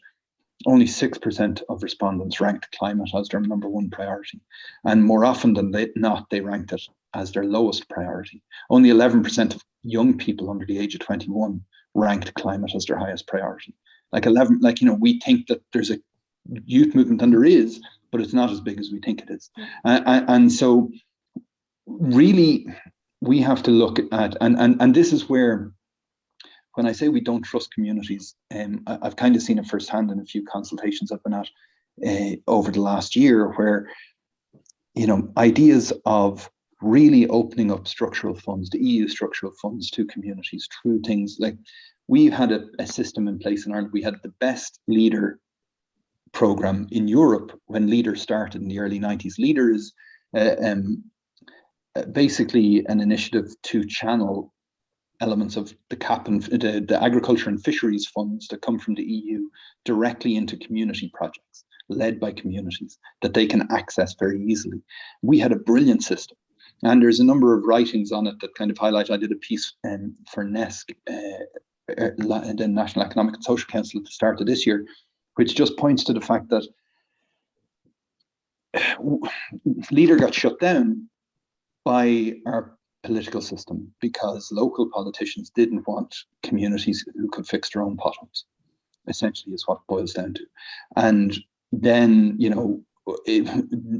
only 6% of respondents ranked climate as their number one priority, and more often than not, they ranked it as their lowest priority. Only 11% of young people under the age of 21 ranked climate as their highest priority. You know, we think that there's a youth movement, and there is, but it's not as big as we think it is. And so really, we have to look at, and this is where, when I say we don't trust communities, I've kind of seen it firsthand in a few consultations I've been at over the last year, where, you know, ideas of really opening up structural funds, the EU structural funds, to communities through things like, we had a system in place in Ireland. We had the best leader program in Europe when Leader started in the early 90s. Leader is basically an initiative to channel elements of the CAP and the agriculture and fisheries funds that come from the EU directly into community projects led by communities that they can access very easily. We had a brilliant system, and there's a number of writings on it that kind of highlight. I did a piece for NESC, the National Economic and Social Council, at the start of this year, which just points to the fact that Leader got shut down by our political system because local politicians didn't want communities who could fix their own potholes, essentially, is what it boils down to. And then, you know,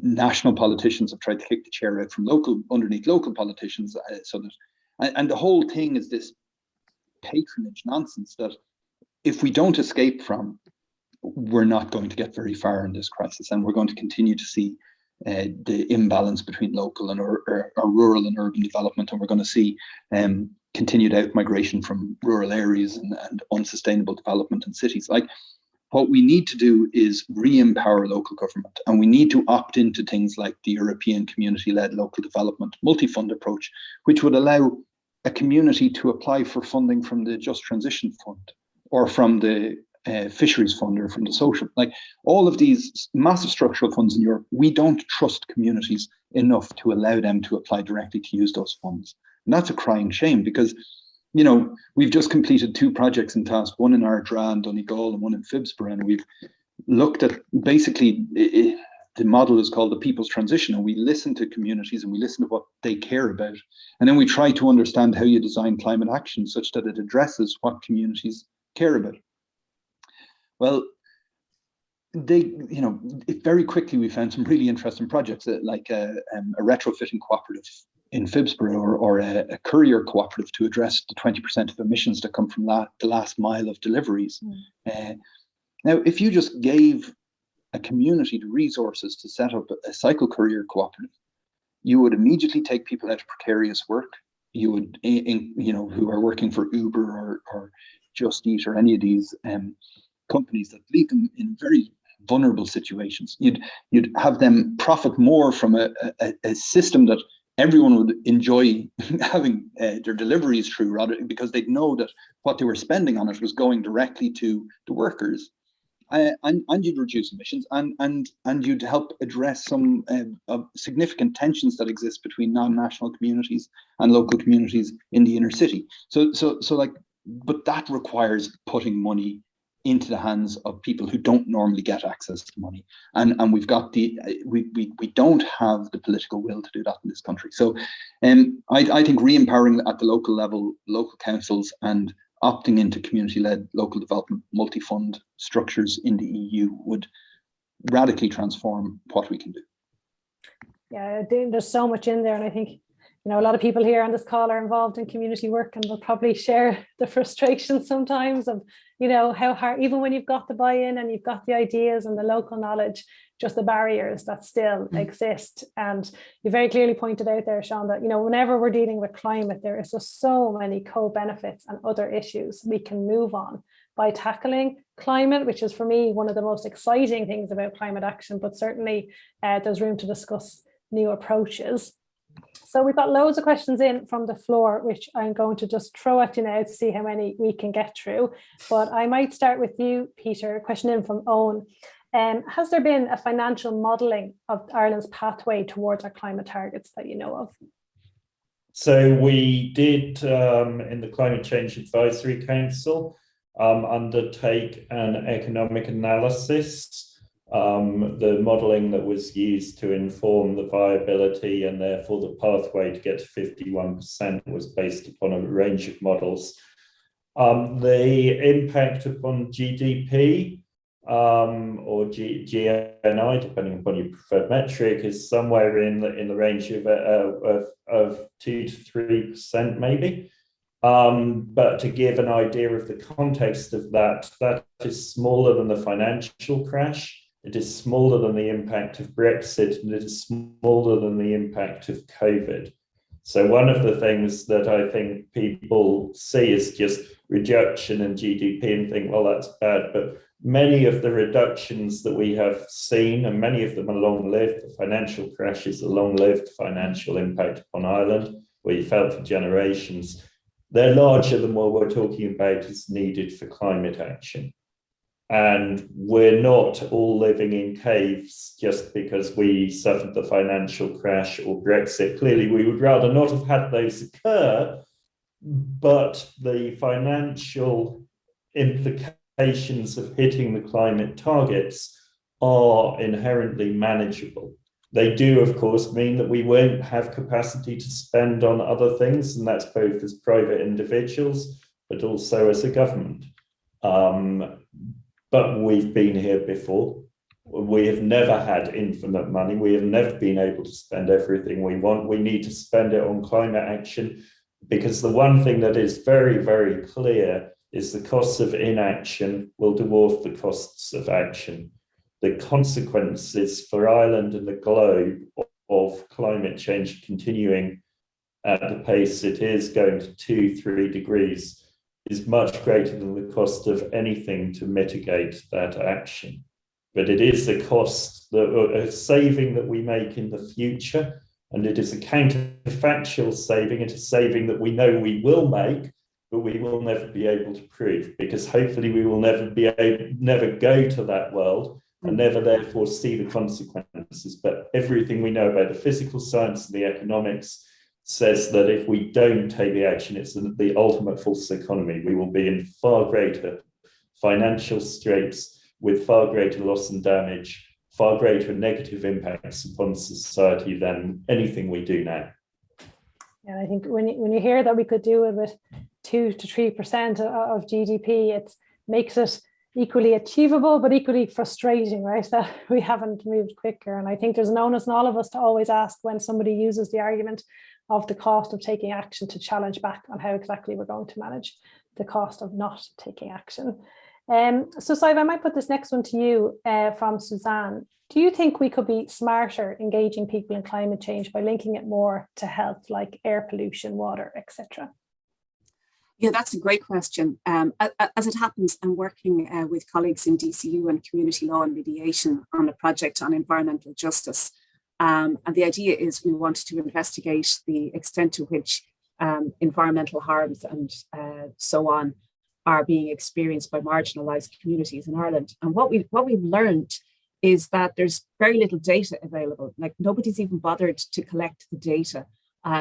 national politicians have tried to kick the chair out from underneath local politicians, so that, and the whole thing is this patronage nonsense that if we don't escape from, we're not going to get very far in this crisis, and we're going to continue to see the imbalance between local and or rural and urban development, and we're going to see continued out-migration from rural areas and unsustainable development in cities. Like, what we need to do is re-empower local government, and we need to opt into things like the European Community-Led Local Development multi-fund approach, which would allow a community to apply for funding from the Just Transition Fund or from the Fisheries Fund or from the social, like all of these massive structural funds in Europe. We don't trust communities enough to allow them to apply directly to use those funds. And that's a crying shame, because, you know, we've just completed 2 projects in task, one in Ardra and Donegal and one in Phibsborough, and we've looked at basically the model is called the People's Transition, and we listen to communities and we listen to what they care about, and then we try to understand how you design climate action such that it addresses what communities care about. Well, very quickly we found some really interesting projects, like a retrofitting cooperative in Phibsborough, or a courier cooperative to address the 20% of emissions that come from the last mile of deliveries. Now, if you just gave a community the resources to set up a cycle courier cooperative, you would immediately take people out of precarious work. You would, who are working for Uber or Just Eat or any of these companies that leave them in very vulnerable situations. You'd have them profit more from a system that everyone would enjoy having their deliveries through, rather, because they'd know that what they were spending on it was going directly to the workers. And you'd reduce emissions, and you'd help address some significant tensions that exist between non-national communities and local communities in the inner city. But that requires putting money into the hands of people who don't normally get access to money, and we don't have the political will to do that in this country. So, I think re-empowering at the local level, local councils, and opting into community-led local development multi-fund structures in the EU would radically transform what we can do. Yeah, there's so much in there, and I think a lot of people here on this call are involved in community work, and will probably share the frustration sometimes of how hard, even when you've got the buy-in and you've got the ideas and the local knowledge, just the barriers that still exist. And you very clearly pointed out there, Sean, that whenever we're dealing with climate, there is just so many co-benefits and other issues we can move on by tackling climate, which is for me one of the most exciting things about climate action, but certainly there's room to discuss new approaches. So we've got loads of questions in from the floor, which I'm going to just throw at you now to see how many we can get through. But I might start with you, Peter. A question in from Owen. Has there been a financial modelling of Ireland's pathway towards our climate targets that you know of? So we did, in the Climate Change Advisory Council, undertake an economic analysis. The modelling that was used to inform the viability and therefore the pathway to get to 51% was based upon a range of models. The impact upon GDP or GNI, depending upon your preferred metric, is somewhere in the range of 2 to 3%, maybe. But to give an idea of the context of that is smaller than the financial crash. It is smaller than the impact of Brexit, and it is smaller than the impact of COVID. So one of the things that I think people see is just reduction in GDP and think, well, that's bad. But many of the reductions that we have seen, and many of them are long-lived, the financial crash is a long-lived financial impact upon Ireland, where you felt for generations. They're larger than what we're talking about is needed for climate action. And we're not all living in caves just because we suffered the financial crash or Brexit. Clearly, we would rather not have had those occur, but the financial implications of hitting the climate targets are inherently manageable. They do, of course, mean that we won't have capacity to spend on other things, and that's both as private individuals, but also as a government. But we've been here before. We have never had infinite money. We have never been able to spend everything we want. We need to spend it on climate action, because the one thing that is very, very clear is the costs of inaction will dwarf the costs of action. The consequences for Ireland and the globe of climate change continuing at the pace it is, going to 2-3 degrees, is much greater than the cost of anything to mitigate that action. But it is a cost, a saving that we make in the future, and it is a counterfactual saving. It is saving that we know we will make, but we will never be able to prove, because hopefully we will never go to that world and never therefore see the consequences. But everything we know about the physical science and the economics says that if we don't take the action, it's the ultimate false economy. We will be in far greater financial straits, with far greater loss and damage, far greater negative impacts upon society than anything we do now. And I think when you hear that we could do it with 2 to 3% of GDP, it makes it equally achievable, but equally frustrating, right? That we haven't moved quicker. And I think there's an onus on all of us to always ask when somebody uses the argument of the cost of taking action to challenge back on how exactly we're going to manage the cost of not taking action. So Sadhbh, I might put this next one to you from Suzanne. Do you think we could be smarter engaging people in climate change by linking it more to health, like air pollution, water, etc.? Yeah, that's a great question. As it happens, I'm working with colleagues in DCU and community law and mediation on a project on environmental justice. And the idea is we want to investigate the extent to which environmental harms and so on are being experienced by marginalised communities in Ireland. And what we've learned is that there's very little data available. Like nobody's even bothered to collect the data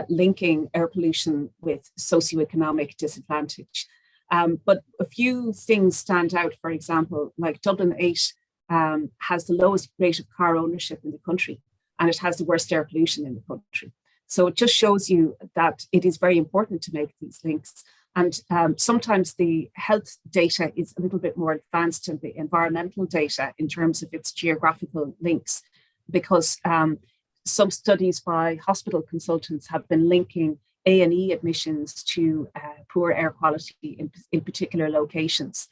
linking air pollution with socioeconomic disadvantage. But a few things stand out. For example, like Dublin 8 has the lowest rate of car ownership in the country, and it has the worst air pollution in the country. So it just shows you that it is very important to make these links. And sometimes the health data is a little bit more advanced than the environmental data in terms of its geographical links, because some studies by hospital consultants have been linking A&E admissions to poor air quality in particular locations.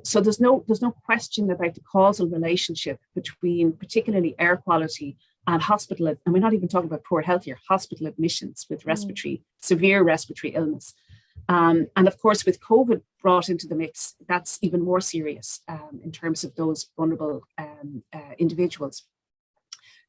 So there's no question about the causal relationship between particularly air quality and hospital, and we're not even talking about poor health here, hospital admissions with severe respiratory illness. And of course, with COVID brought into the mix, that's even more serious in terms of those vulnerable individuals.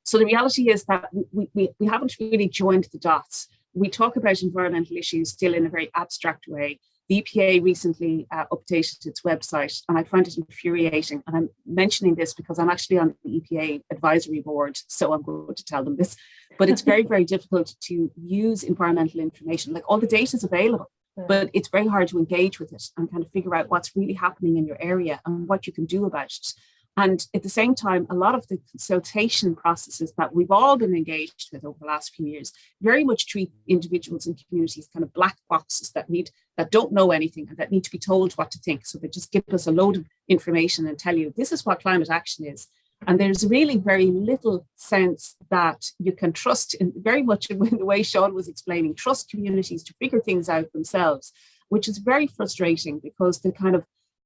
So the reality is that we haven't really joined the dots. We talk about environmental issues still in a very abstract way. The EPA recently updated its website, and I find it infuriating. And I'm mentioning this because I'm actually on the EPA advisory board, so I'm going to tell them this. But it's very, very difficult to use environmental information. Like all the data is available, but it's very hard to engage with it and kind of figure out what's really happening in your area and what you can do about it. And at the same time, a lot of the consultation processes that we've all been engaged with over the last few years very much treat individuals and communities kind of black boxes that don't know anything and that need to be told what to think. So they just give us a load of information and tell you this is what climate action is. And there's really very little sense that you can trust, in very much in the way Sean was explaining, trust communities to figure things out themselves, which is very frustrating because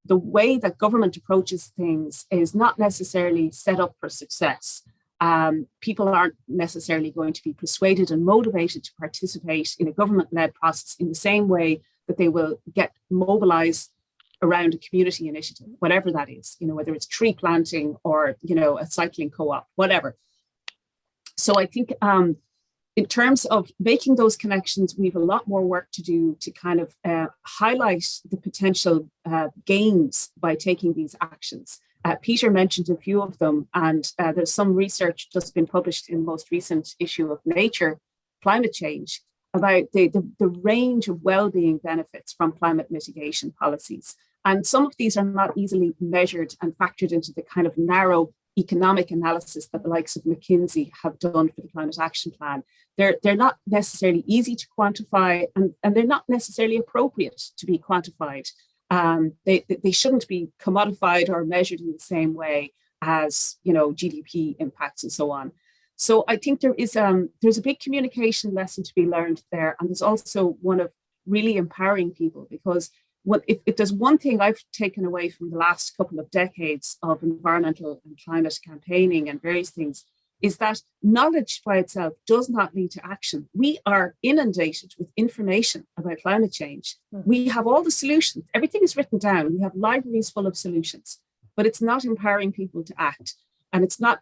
the way that government approaches things is not necessarily set up for success. People aren't necessarily going to be persuaded and motivated to participate in a government-led process in the same way that they will get mobilized around a community initiative, whatever that is, whether it's tree planting or, a cycling co-op, whatever. So I think in terms of making those connections, we have a lot more work to do to kind of highlight the potential gains by taking these actions. Peter mentioned a few of them, and there's some research just been published in the most recent issue of Nature, Climate Change, about the range of well-being benefits from climate mitigation policies. And some of these are not easily measured and factored into the kind of narrow economic analysis that the likes of McKinsey have done for the Climate Action Plan. They're not necessarily easy to quantify, and they're not necessarily appropriate to be quantified. They shouldn't be commodified or measured in the same way as GDP impacts and so on. So I think there's a big communication lesson to be learned there, and there's also one of really empowering people, because if there's one thing I've taken away from the last couple of decades of environmental and climate campaigning and various things, is that knowledge by itself does not lead to action. We are inundated with information about climate change. We have all the solutions. Everything is written down. We have libraries full of solutions, but it's not empowering people to act. And it's not,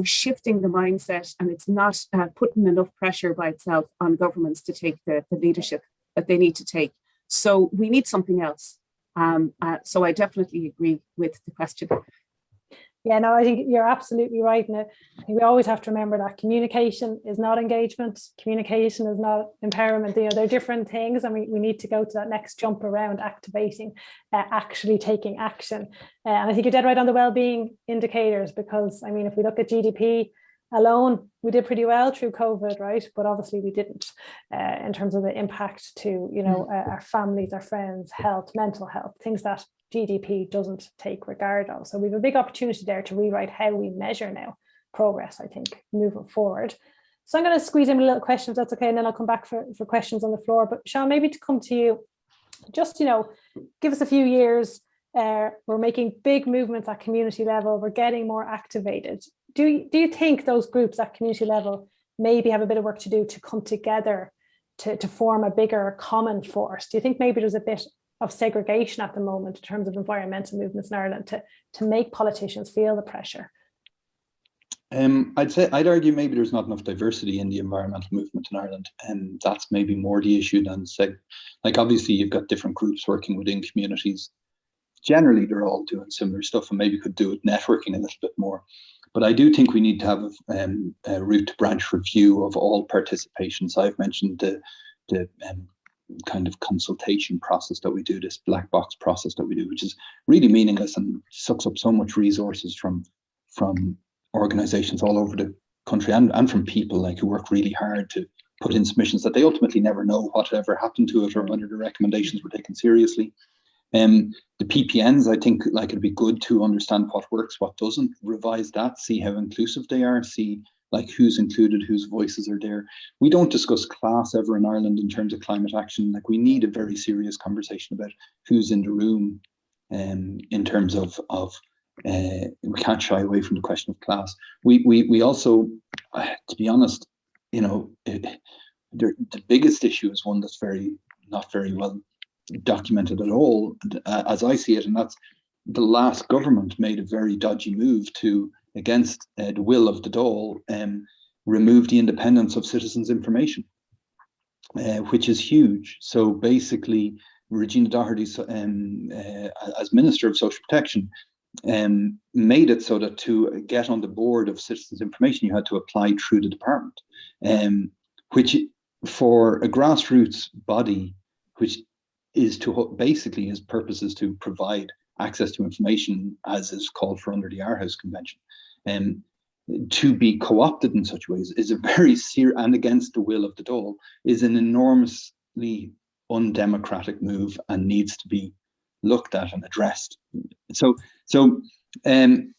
shifting the mindset, and it's not putting enough pressure by itself on governments to take the leadership that they need to take. So we need something else. So I definitely agree with the question. Yeah, no, I think you're absolutely right. And I think we always have to remember that communication is not engagement. Communication is not empowerment. They're different things, and we need to go to that next jump around activating, actually taking action. And I think you're dead right on the well-being indicators, because, if we look at GDP alone, we did pretty well through COVID, right? But obviously we didn't in terms of the impact to, our families, our friends, health, mental health, things that GDP doesn't take regard of. So we have a big opportunity there to rewrite how we measure now progress, I think, moving forward. So I'm going to squeeze in a little question, if that's okay, and then I'll come back for questions on the floor. But Sean, maybe to come to you, just, give us a few years. We're making big movements at community level. We're getting more activated. Do you think those groups at community level maybe have a bit of work to do to come together to form a bigger common force? Do you think maybe there's a bit of segregation at the moment in terms of environmental movements in Ireland to make politicians feel the pressure? I'd argue maybe there's not enough diversity in the environmental movement in Ireland, and that's maybe more the issue than obviously you've got different groups working within communities. Generally, they're all doing similar stuff, and maybe could do with networking a little bit more. But I do think we need to have a root to branch review of all participations. I've mentioned the kind of consultation process that we do, this black box process that we do, which is really meaningless and sucks up so much resources from organizations all over the country and from people who work really hard to put in submissions that they ultimately never know whatever happened to it or whether the recommendations were taken seriously. The PPNs, I think it'd be good to understand what works, what doesn't, revise that, see how inclusive they are, see who's included, whose voices are there. We don't discuss class ever in Ireland in terms of climate action. We need a very serious conversation about who's in the room in terms of we can't shy away from the question of class. We also, to be honest, the biggest issue is one that's not very well documented at all, as I see it, and that's the last government made a very dodgy move against the will of the Dáil, remove the independence of citizens' information, which is huge. So basically, Regina Doherty, as Minister of Social Protection, made it so that to get on the board of citizens' information, you had to apply through the department, which for a grassroots body, which is to basically his purpose is to provide access to information as is called for under the Aarhus Convention, to be co-opted in such ways is a very serious, and against the will of the Dáil, is an enormously undemocratic move and needs to be looked at and addressed. So down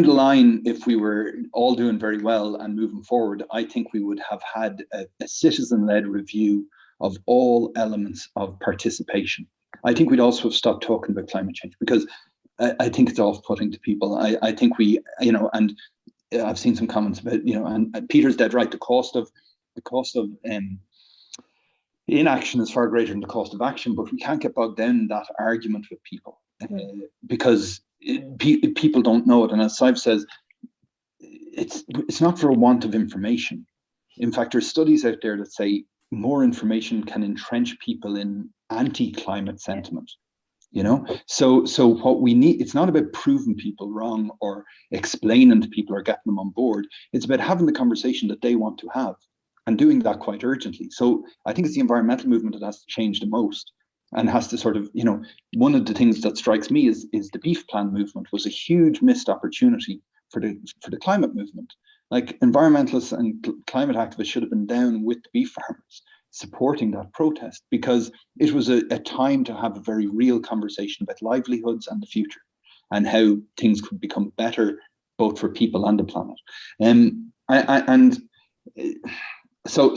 the line, if we were all doing very well and moving forward, I think we would have had a citizen-led review of all elements of participation. I think we'd also have stopped talking about climate change, because I think it's off-putting to people. I think we, and I've seen some comments about, and Peter's dead right. The cost of inaction is far greater than the cost of action, but we can't get bogged down in that argument with people because people don't know it. And as Sadhbh says, it's not for a want of information. In fact, there's studies out there that say more information can entrench people in anti-climate sentiment. So what we need, it's not about proving people wrong or explaining to people or getting them on board. It's about having the conversation that they want to have and doing that quite urgently. So I think it's the environmental movement that has to change the most and has to sort of, one of the things that strikes me is the beef plan movement was a huge missed opportunity for the climate movement. Environmentalists and climate activists should have been down with the beef farmers supporting that protest, because it was a time to have a very real conversation about livelihoods and the future and how things could become better both for people and the planet. So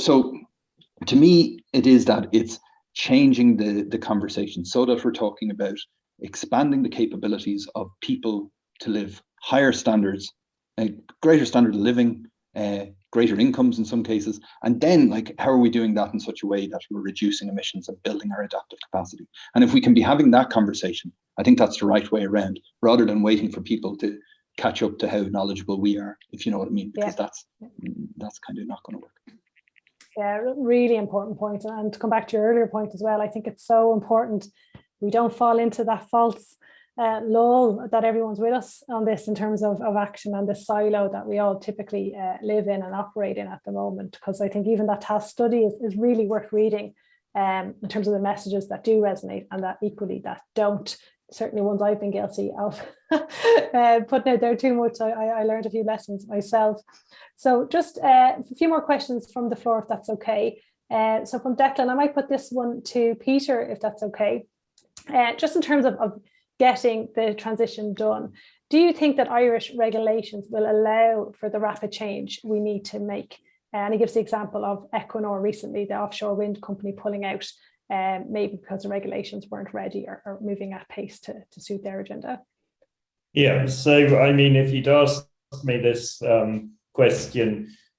to me, it is that it's changing the conversation so that we're talking about expanding the capabilities of people to live higher standards, a greater standard of living, greater incomes in some cases, and then how are we doing that in such a way that we're reducing emissions and building our adaptive capacity? And if we can be having that conversation, I think that's the right way around, rather than waiting for people to catch up to how knowledgeable we are, if you know what I mean, because that's kind of not going to work. Yeah, really important point. And to come back to your earlier point as well, I think it's so important we don't fall into that false lull that everyone's with us on this in terms of action and the silo that we all typically live in and operate in at the moment. Because I think even that task study is really worth reading in terms of the messages that do resonate and that equally that don't. Certainly ones I've been guilty of putting out there too much. I learned a few lessons myself. So just a few more questions from the floor, if that's okay. So from Declan, I might put this one to Peter, if that's okay. Just in terms of getting the transition done. Do you think that Irish regulations will allow for the rapid change we need to make? And he gives the example of Equinor recently, the offshore wind company pulling out, maybe because the regulations weren't ready or moving at pace to suit their agenda. Yeah, so I mean, if you'd asked me this question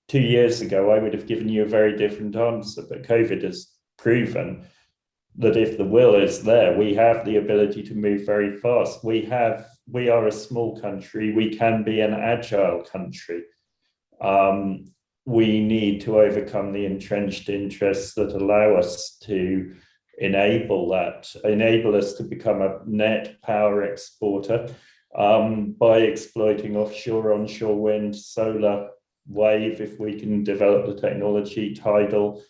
2 years ago, I would have given you a very different answer. But COVID has proven that if the will is there, we have the ability to move very fast. We are a small country. We can be an agile country. We need to overcome the entrenched interests that allow us to enable us to become a net power exporter by exploiting offshore, onshore wind, solar, wave, if we can develop the technology, tidal.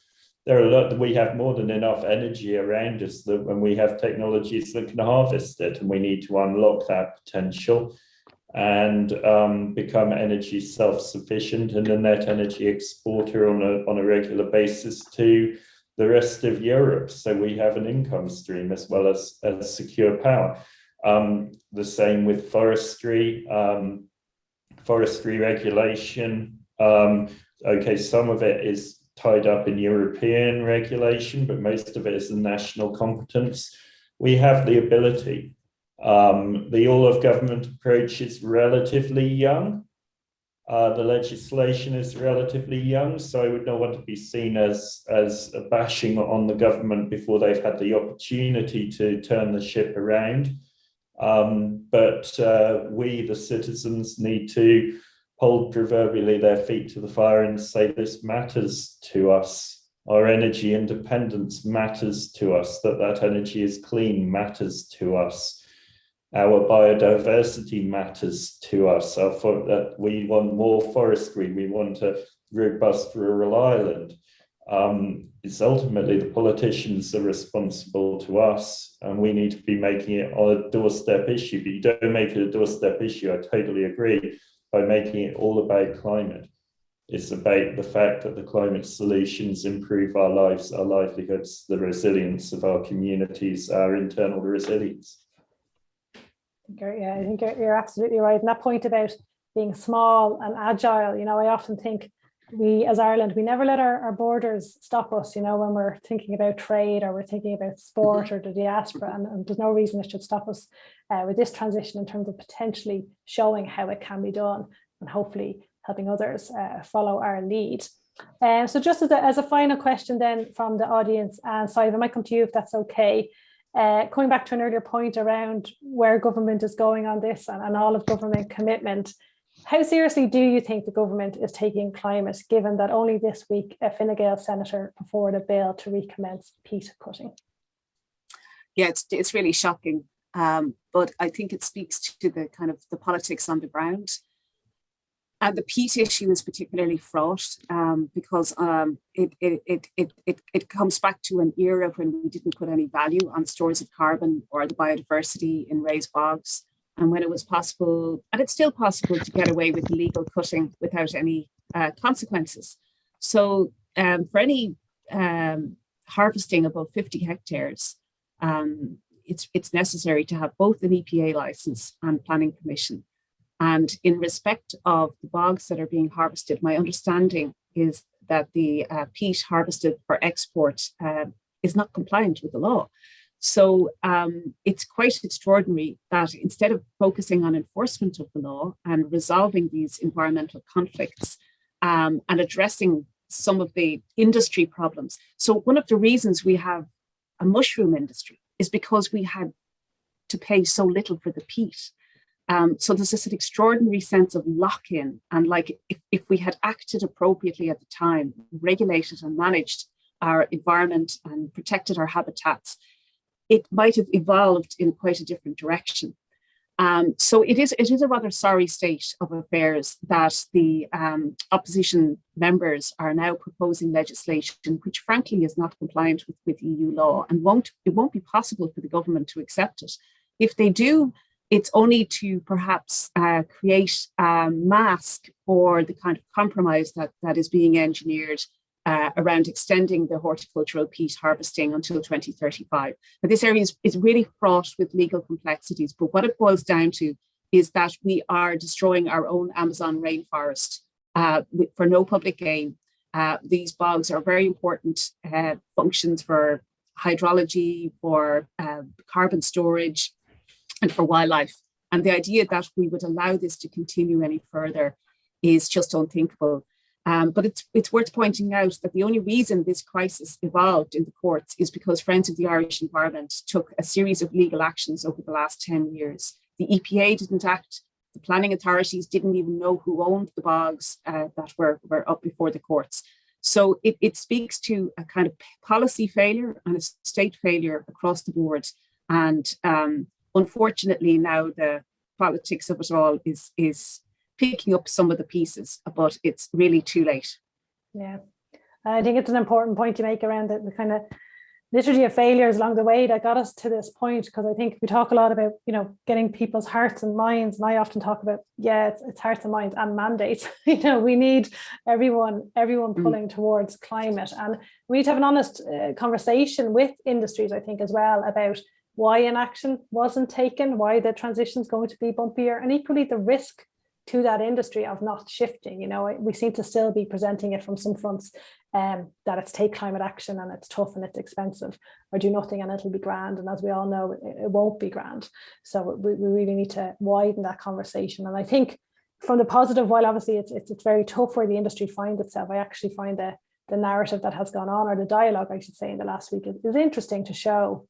We have more than enough energy around us when we have technologies that can harvest it, and we need to unlock that potential and become energy self-sufficient and a net energy exporter on a regular basis to the rest of Europe. So we have an income stream as well as secure power. The same with forestry regulation. Okay, some of it is tied up in European regulation, but most of it is a national competence. We have the ability. The all-of-government approach is relatively young. The legislation is relatively young, so I would not want to be seen as a bashing on the government before they've had the opportunity to turn the ship around. But we, the citizens, need to hold proverbially their feet to the fire and say this matters to us. Our energy independence matters to us, that energy is clean matters to us. Our biodiversity matters to us. That we want more forestry. We want a robust rural island. It's ultimately the politicians are responsible to us, and we need to be making it a doorstep issue. But you don't make it a doorstep issue, I totally agree, by making it all about climate. It's about the fact that the climate solutions improve our lives, our livelihoods, the resilience of our communities, our internal resilience. Yeah, I think you're absolutely right. And that point about being small and agile, you know, I often think we as Ireland, we never let our borders stop us, you know, when we're thinking about trade or we're thinking about sport or the diaspora, and there's no reason it should stop us with this transition in terms of potentially showing how it can be done and hopefully helping others follow our lead. So just as a final question then from the audience, and Sadhbh, I might come to you if that's okay. Coming back to an earlier point around where government is going on this and all of government commitment, how seriously do you think the government is taking climate, given that only this week a Fine Gael senator put forward a bill to recommence peat cutting? Yeah, it's really shocking, but I think it speaks to the kind of the politics on the ground. And the peat issue is particularly fraught because it comes back to an era when we didn't put any value on stores of carbon or the biodiversity in raised bogs, and when it was possible, and it's still possible, to get away with illegal cutting without any consequences. So for any harvesting above 50 hectares, it's necessary to have both an EPA license and planning permission. And in respect of the bogs that are being harvested, my understanding is that the peat harvested for export is not compliant with the law. So it's quite extraordinary that instead of focusing on enforcement of the law and resolving these environmental conflicts and addressing some of the industry problems. So one of the reasons we have a mushroom industry is because we had to pay so little for the peat. So there's this extraordinary sense of lock-in, and like if we had acted appropriately at the time, regulated and managed our environment and protected our habitats, it might have evolved in quite a different direction. So it is a rather sorry state of affairs that the opposition members are now proposing legislation which frankly is not compliant with EU law, and it won't be possible for the government to accept it. If they do, it's only to perhaps create a mask for the kind of compromise that is being engineered around extending the horticultural peat harvesting until 2035. But this area is really fraught with legal complexities. But what it boils down to is that we are destroying our own Amazon rainforest for no public gain. These bogs are very important functions for hydrology, for carbon storage, and for wildlife. And the idea that we would allow this to continue any further is just unthinkable. But it's worth pointing out that the only reason this crisis evolved in the courts is because Friends of the Irish Environment took a series of legal actions over the last 10 years. The EPA didn't act. The planning authorities didn't even know who owned the bogs that were up before the courts. So it speaks to a kind of policy failure and a state failure across the board. And unfortunately, now the politics of it all is picking up some of the pieces, but it's really too late. Yeah, I think it's an important point to make around the kind of liturgy of failures along the way that got us to this point, because I think we talk a lot about, getting people's hearts and minds, and I often talk about, it's hearts and minds and mandates. We need everyone pulling towards climate, and we need to have an honest conversation with industries, I think, as well, about why inaction wasn't taken, why the transition is going to be bumpier, and equally the risk to that industry of not shifting. We seem to still be presenting it from some fronts that it's take climate action and it's tough and it's expensive, or do nothing and it'll be grand. And as we all know, it won't be grand. So we really need to widen that conversation. And I think from the positive, while obviously it's very tough where the industry finds itself, I actually find the narrative that has gone on, or the dialogue, I should say, in the last week is interesting to show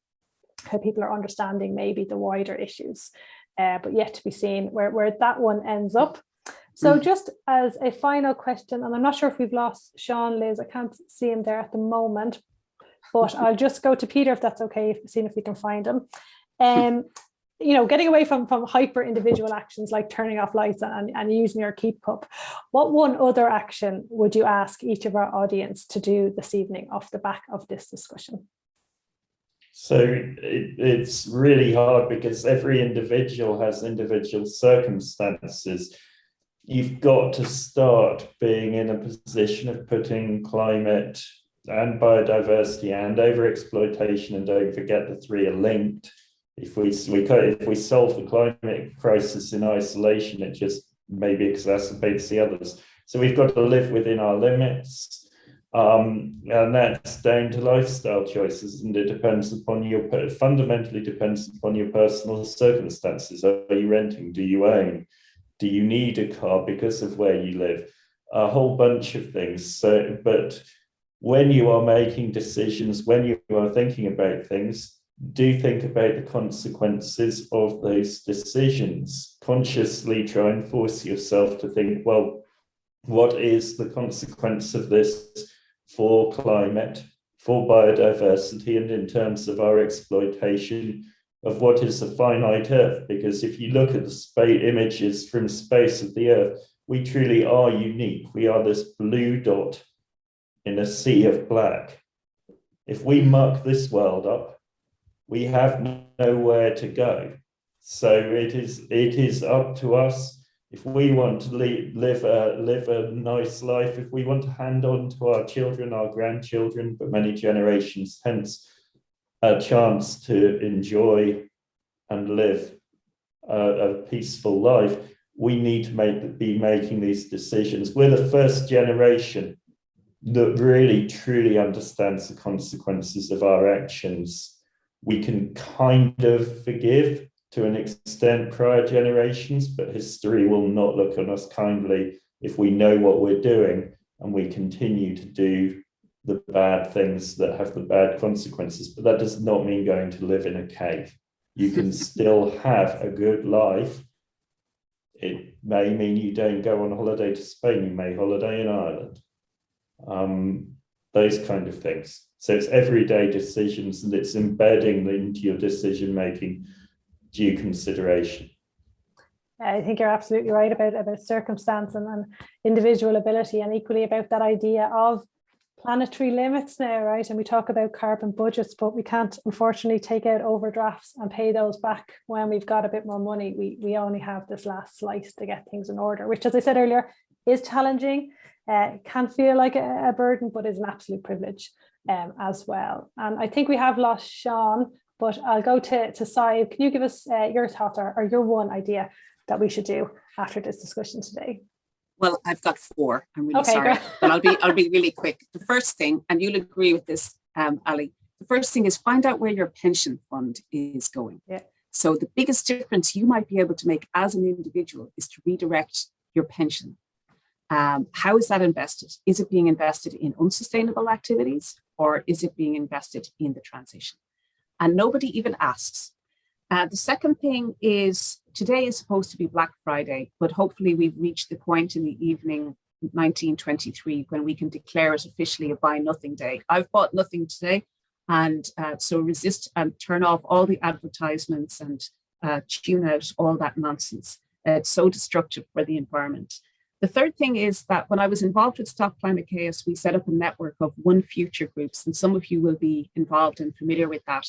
how people are understanding maybe the wider issues. But yet to be seen where that one ends up. So just as a final question, and I'm not sure if we've lost Sean, Liz, I can't see him there at the moment, but I'll just go to Peter if that's okay, seeing if we can find him. Getting away from hyper individual actions like turning off lights and using your keep cup, what one other action would you ask each of our audience to do this evening off the back of this discussion? So it's really hard because every individual has individual circumstances. You've got to start being in a position of putting climate and biodiversity and overexploitation, and don't forget the three are linked. If we solve the climate crisis in isolation, it just maybe exacerbates the others. So we've got to live within our limits. And that's down to lifestyle choices, and it fundamentally depends upon your personal circumstances. Are you renting? Do you own? Do you need a car because of where you live? A whole bunch of things. But when you are making decisions, when you are thinking about things, do think about the consequences of those decisions. Consciously try and force yourself to think, well, what is the consequence of this for climate, for biodiversity, and in terms of our exploitation of what is a finite Earth? Because if you look at the images from space of the Earth, we truly are unique. We are this blue dot in a sea of black. If we muck this world up, we have nowhere to go. So it is up to us. If we want to live a nice life, if we want to hand on to our children, our grandchildren, but many generations hence, a chance to enjoy and live a peaceful life, we need to be making these decisions. We're the first generation that really, truly understands the consequences of our actions. We can kind of forgive to an extent prior generations, but history will not look on us kindly if we know what we're doing and we continue to do the bad things that have the bad consequences. But that does not mean going to live in a cave. You can still have a good life. It may mean you don't go on holiday to Spain, you may holiday in Ireland. Those kind of things. So it's everyday decisions, and it's embedding into your decision-making due consideration. I think you're absolutely right about circumstance and individual ability, and equally about that idea of planetary limits now, right? And we talk about carbon budgets, but we can't unfortunately take out overdrafts and pay those back when we've got a bit more money. We only have this last slice to get things in order, which, as I said earlier, is challenging. can feel like a burden, but is an absolute privilege as well. And I think we have lost Sean, but I'll go to Sadhbh. Can you give us your thoughts or your one idea that we should do after this discussion today? Well, I've got 4. I'm really Okay, sorry, great. but I'll be really quick. The first thing, and you'll agree with this, Ali, the first thing is find out where your pension fund is going. Yeah. So the biggest difference you might be able to make as an individual is to redirect your pension. How is that invested? Is it being invested in unsustainable activities, or is it being invested in the transition? And nobody even asks. The second thing is, today is supposed to be Black Friday, but hopefully we've reached the point in the evening 1923 when we can declare it officially a buy nothing day. I've bought nothing today, and so resist and turn off all the advertisements and tune out all that nonsense. It's so destructive for the environment. The third thing is that when I was involved with Stop Climate Chaos, we set up a network of One Future groups, and some of you will be involved and familiar with that.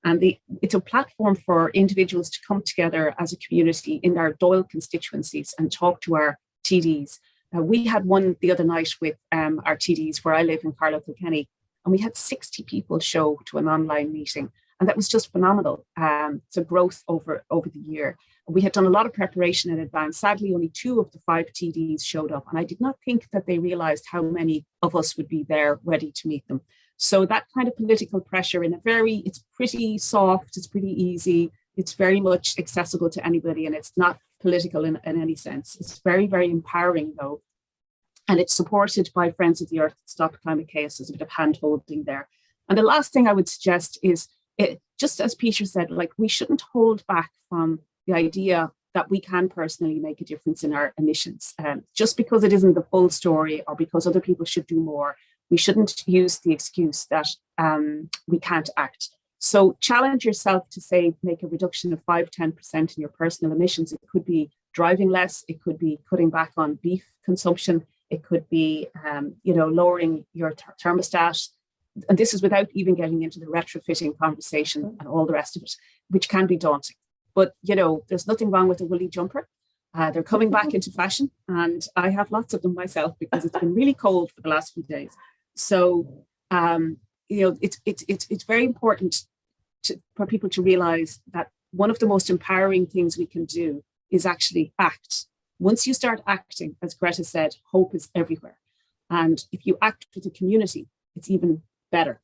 And it's a platform for individuals to come together as a community in our Doyle constituencies and talk to our TDs. We had one the other night with our TDs where I live in Carlow Kilkenny, and we had 60 people show to an online meeting. And that was just phenomenal. It's a growth over the year. We had done a lot of preparation in advance. Sadly, only 2 of the 5 TDs showed up. And I did not think that they realized how many of us would be there ready to meet them. So that kind of political pressure it's pretty soft, it's pretty easy, it's very much accessible to anybody, and it's not political in any sense. It's very, very empowering though. And it's supported by Friends of the Earth, Stop Climate Chaos. There's a bit of hand-holding there. And the last thing I would suggest is, just as Peter said, like, we shouldn't hold back from the idea that we can personally make a difference in our emissions. Just because it isn't the full story or because other people should do more, we shouldn't use the excuse that we can't act. So challenge yourself to say, make a reduction of 5-10% in your personal emissions. It could be driving less. It could be cutting back on beef consumption. It could be, lowering your thermostat. And this is without even getting into the retrofitting conversation and all the rest of it, which can be daunting. But, there's nothing wrong with a woolly jumper. They're coming back into fashion, and I have lots of them myself because it's been really cold for the last few days. So, it's very important for people to realize that one of the most empowering things we can do is actually act. Once you start acting, as Greta said, hope is everywhere. And if you act with the community, it's even better.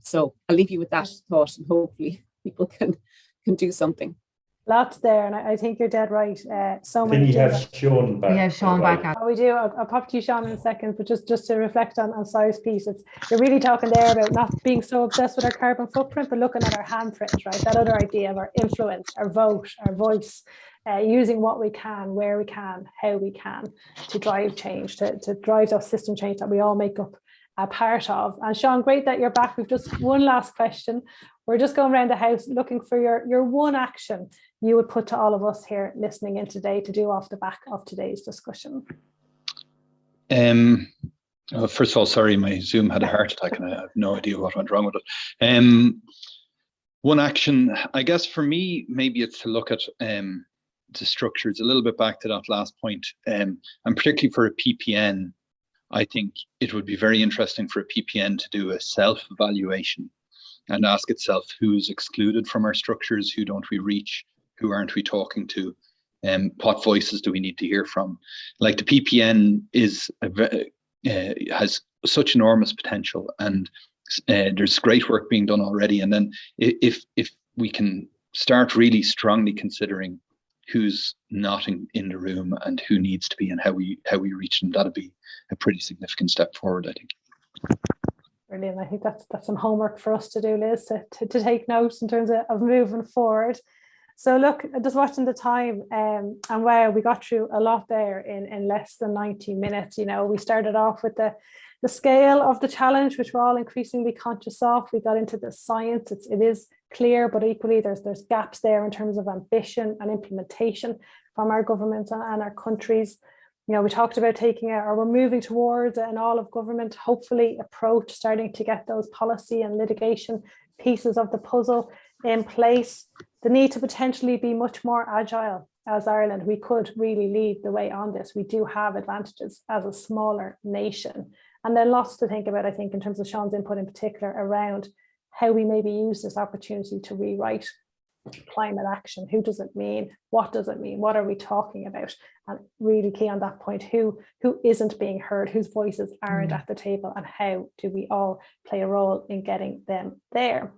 So I'll leave you with that thought, and hopefully people can do something. Lots there, and I think you're dead right. So many. Then you have Sean back. We have Sean back. Oh, we do. I'll pop to you, Sean, in a second, but just to reflect on Sadhbh's piece, you're really talking there about not being so obsessed with our carbon footprint, but looking at our handprint, right? That other idea of our influence, our vote, our voice, using what we can, where we can, how we can, to drive change, to drive that system change that we all make up a part of. And Sean, great that you're back. We've just one last question. We're just going around the house looking for your one action you would put to all of us here listening in today to do off the back of today's discussion. First of all, sorry, my Zoom had a heart attack and I have no idea what went wrong with it. One action, I guess for me, maybe it's to look at the structures a little bit back to that last point. And particularly for a PPN, I think it would be very interesting for a PPN to do a self-evaluation and ask itself who's excluded from our structures, who don't we reach, who aren't we talking to, what voices do we need to hear from. Like the PPN has such enormous potential, and there's great work being done already. And then if we can start really strongly considering who's not in the room and who needs to be and how we reach them, that'd be a pretty significant step forward, I think. Brilliant. I think that's some homework for us to do, Liz, to take notes in terms of moving forward. So look, just watching the time, and wow, we got through a lot there in less than 90 minutes. We started off with the scale of the challenge, which we're all increasingly conscious of. We got into the science. It is clear, but equally there's gaps there in terms of ambition and implementation from our governments and our countries. We talked about we're moving towards an all of government, hopefully, approach, starting to get those policy and litigation pieces of the puzzle in place. The need to potentially be much more agile as Ireland, we could really lead the way on this. We do have advantages as a smaller nation. And then lots to think about, I think, in terms of Sean's input in particular around how we maybe use this opportunity to rewrite climate action. Who does it mean? What does it mean? What are we talking about? And really key on that point, who isn't being heard, whose voices aren't at the table, and how do we all play a role in getting them there?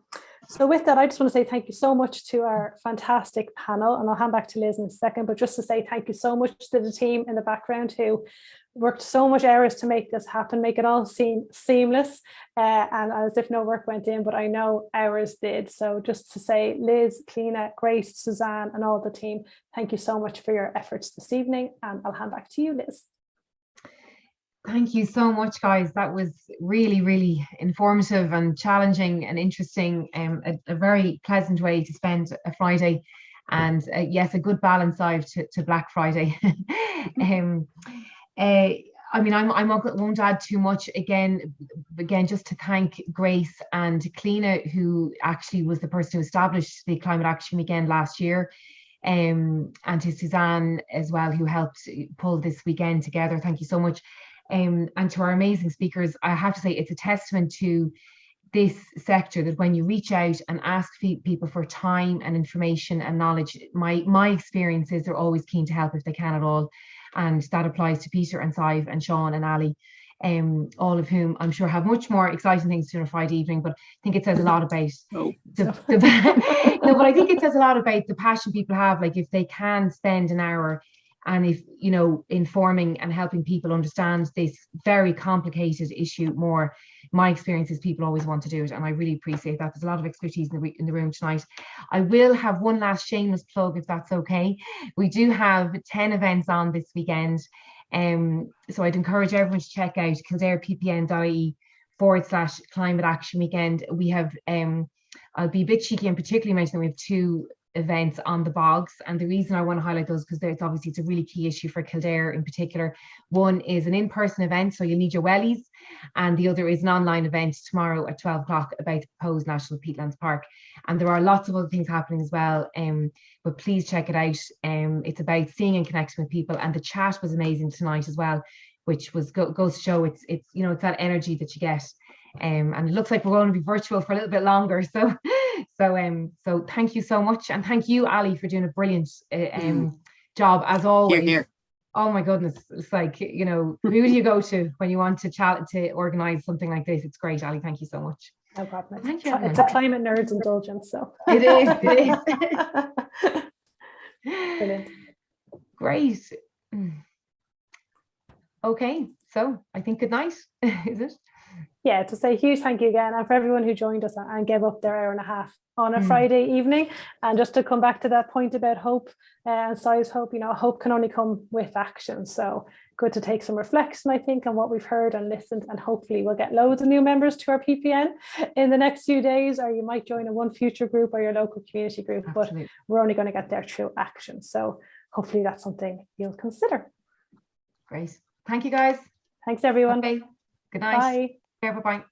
So with that, I just want to say thank you so much to our fantastic panel, and I'll hand back to Liz in a second, but just to say thank you so much to the team in the background who worked so much hours to make this happen, make it all seem seamless, and as if no work went in, but I know ours did. So just to say, Liz, Cliona, Grace, Suzanne, and all the team, thank you so much for your efforts this evening, and I'll hand back to you, Liz. Thank you so much, guys. That was really, really informative and challenging and interesting, a very pleasant way to spend a Friday, and yes, a good balance side to Black Friday. I mean, I won't add too much. Again, just to thank Grace and Cliona, who actually was the person who established the Climate Action Weekend last year, and to Suzanne as well, who helped pull this weekend together. Thank you so much. And to our amazing speakers. I have to say, it's a testament to this sector that when you reach out and ask people for time and information and knowledge, my experience is they're always keen to help if they can at all. And that applies to Peter and Sadhbh and Sean and Ali, all of whom I'm sure have much more exciting things to do on a Friday evening. But I think it says a lot about no, but I think it says a lot about the passion people have. Like, if they can spend an hour, and if, you know, informing and helping people understand this very complicated issue more, my experience is people always want to do it, and I really appreciate that. There's a lot of expertise in the room tonight. I will have one last shameless plug, if that's okay. We do have 10 events on this weekend, so I'd encourage everyone to check out kildareppn.ie/climate action weekend. We have, I'll be a bit cheeky and particularly mention that we have 2 events on the bogs, and the reason I want to highlight those because it's a really key issue for Kildare in particular. One is an in-person event, so you'll need your wellies, and the other is an online event tomorrow at 12 o'clock about the proposed National Peatlands Park. And there are lots of other things happening as well, but please check it out. It's about seeing and connecting with people, and the chat was amazing tonight as well, which was goes to show it's you know, it's that energy that you get. And it looks like we're going to be virtual for a little bit longer. So thank you so much, and thank you, Ali, for doing a brilliant job as always. Here. Oh my goodness, it's like, you know, who do you go to when you want to organize something like this? It's great, Ali. Thank you so much. No problem. Thank you. It's a climate nerds indulgence, so it is. Brilliant. Great. Okay, so I think good night. Is it? Yeah, to say a huge thank you again, and for everyone who joined us and gave up their hour and a half on a Friday evening. And just to come back to that point about hope and size hope, you know, hope can only come with action. So good to take some reflection, I think, on what we've heard and listened, and hopefully we'll get loads of new members to our PPN in the next few days, or you might join a One Future group or your local community group. Absolutely. But we're only going to get there through action. So hopefully that's something you'll consider. Great. Thank you, guys. Thanks, everyone. Okay. Good night. Bye. Bye-bye.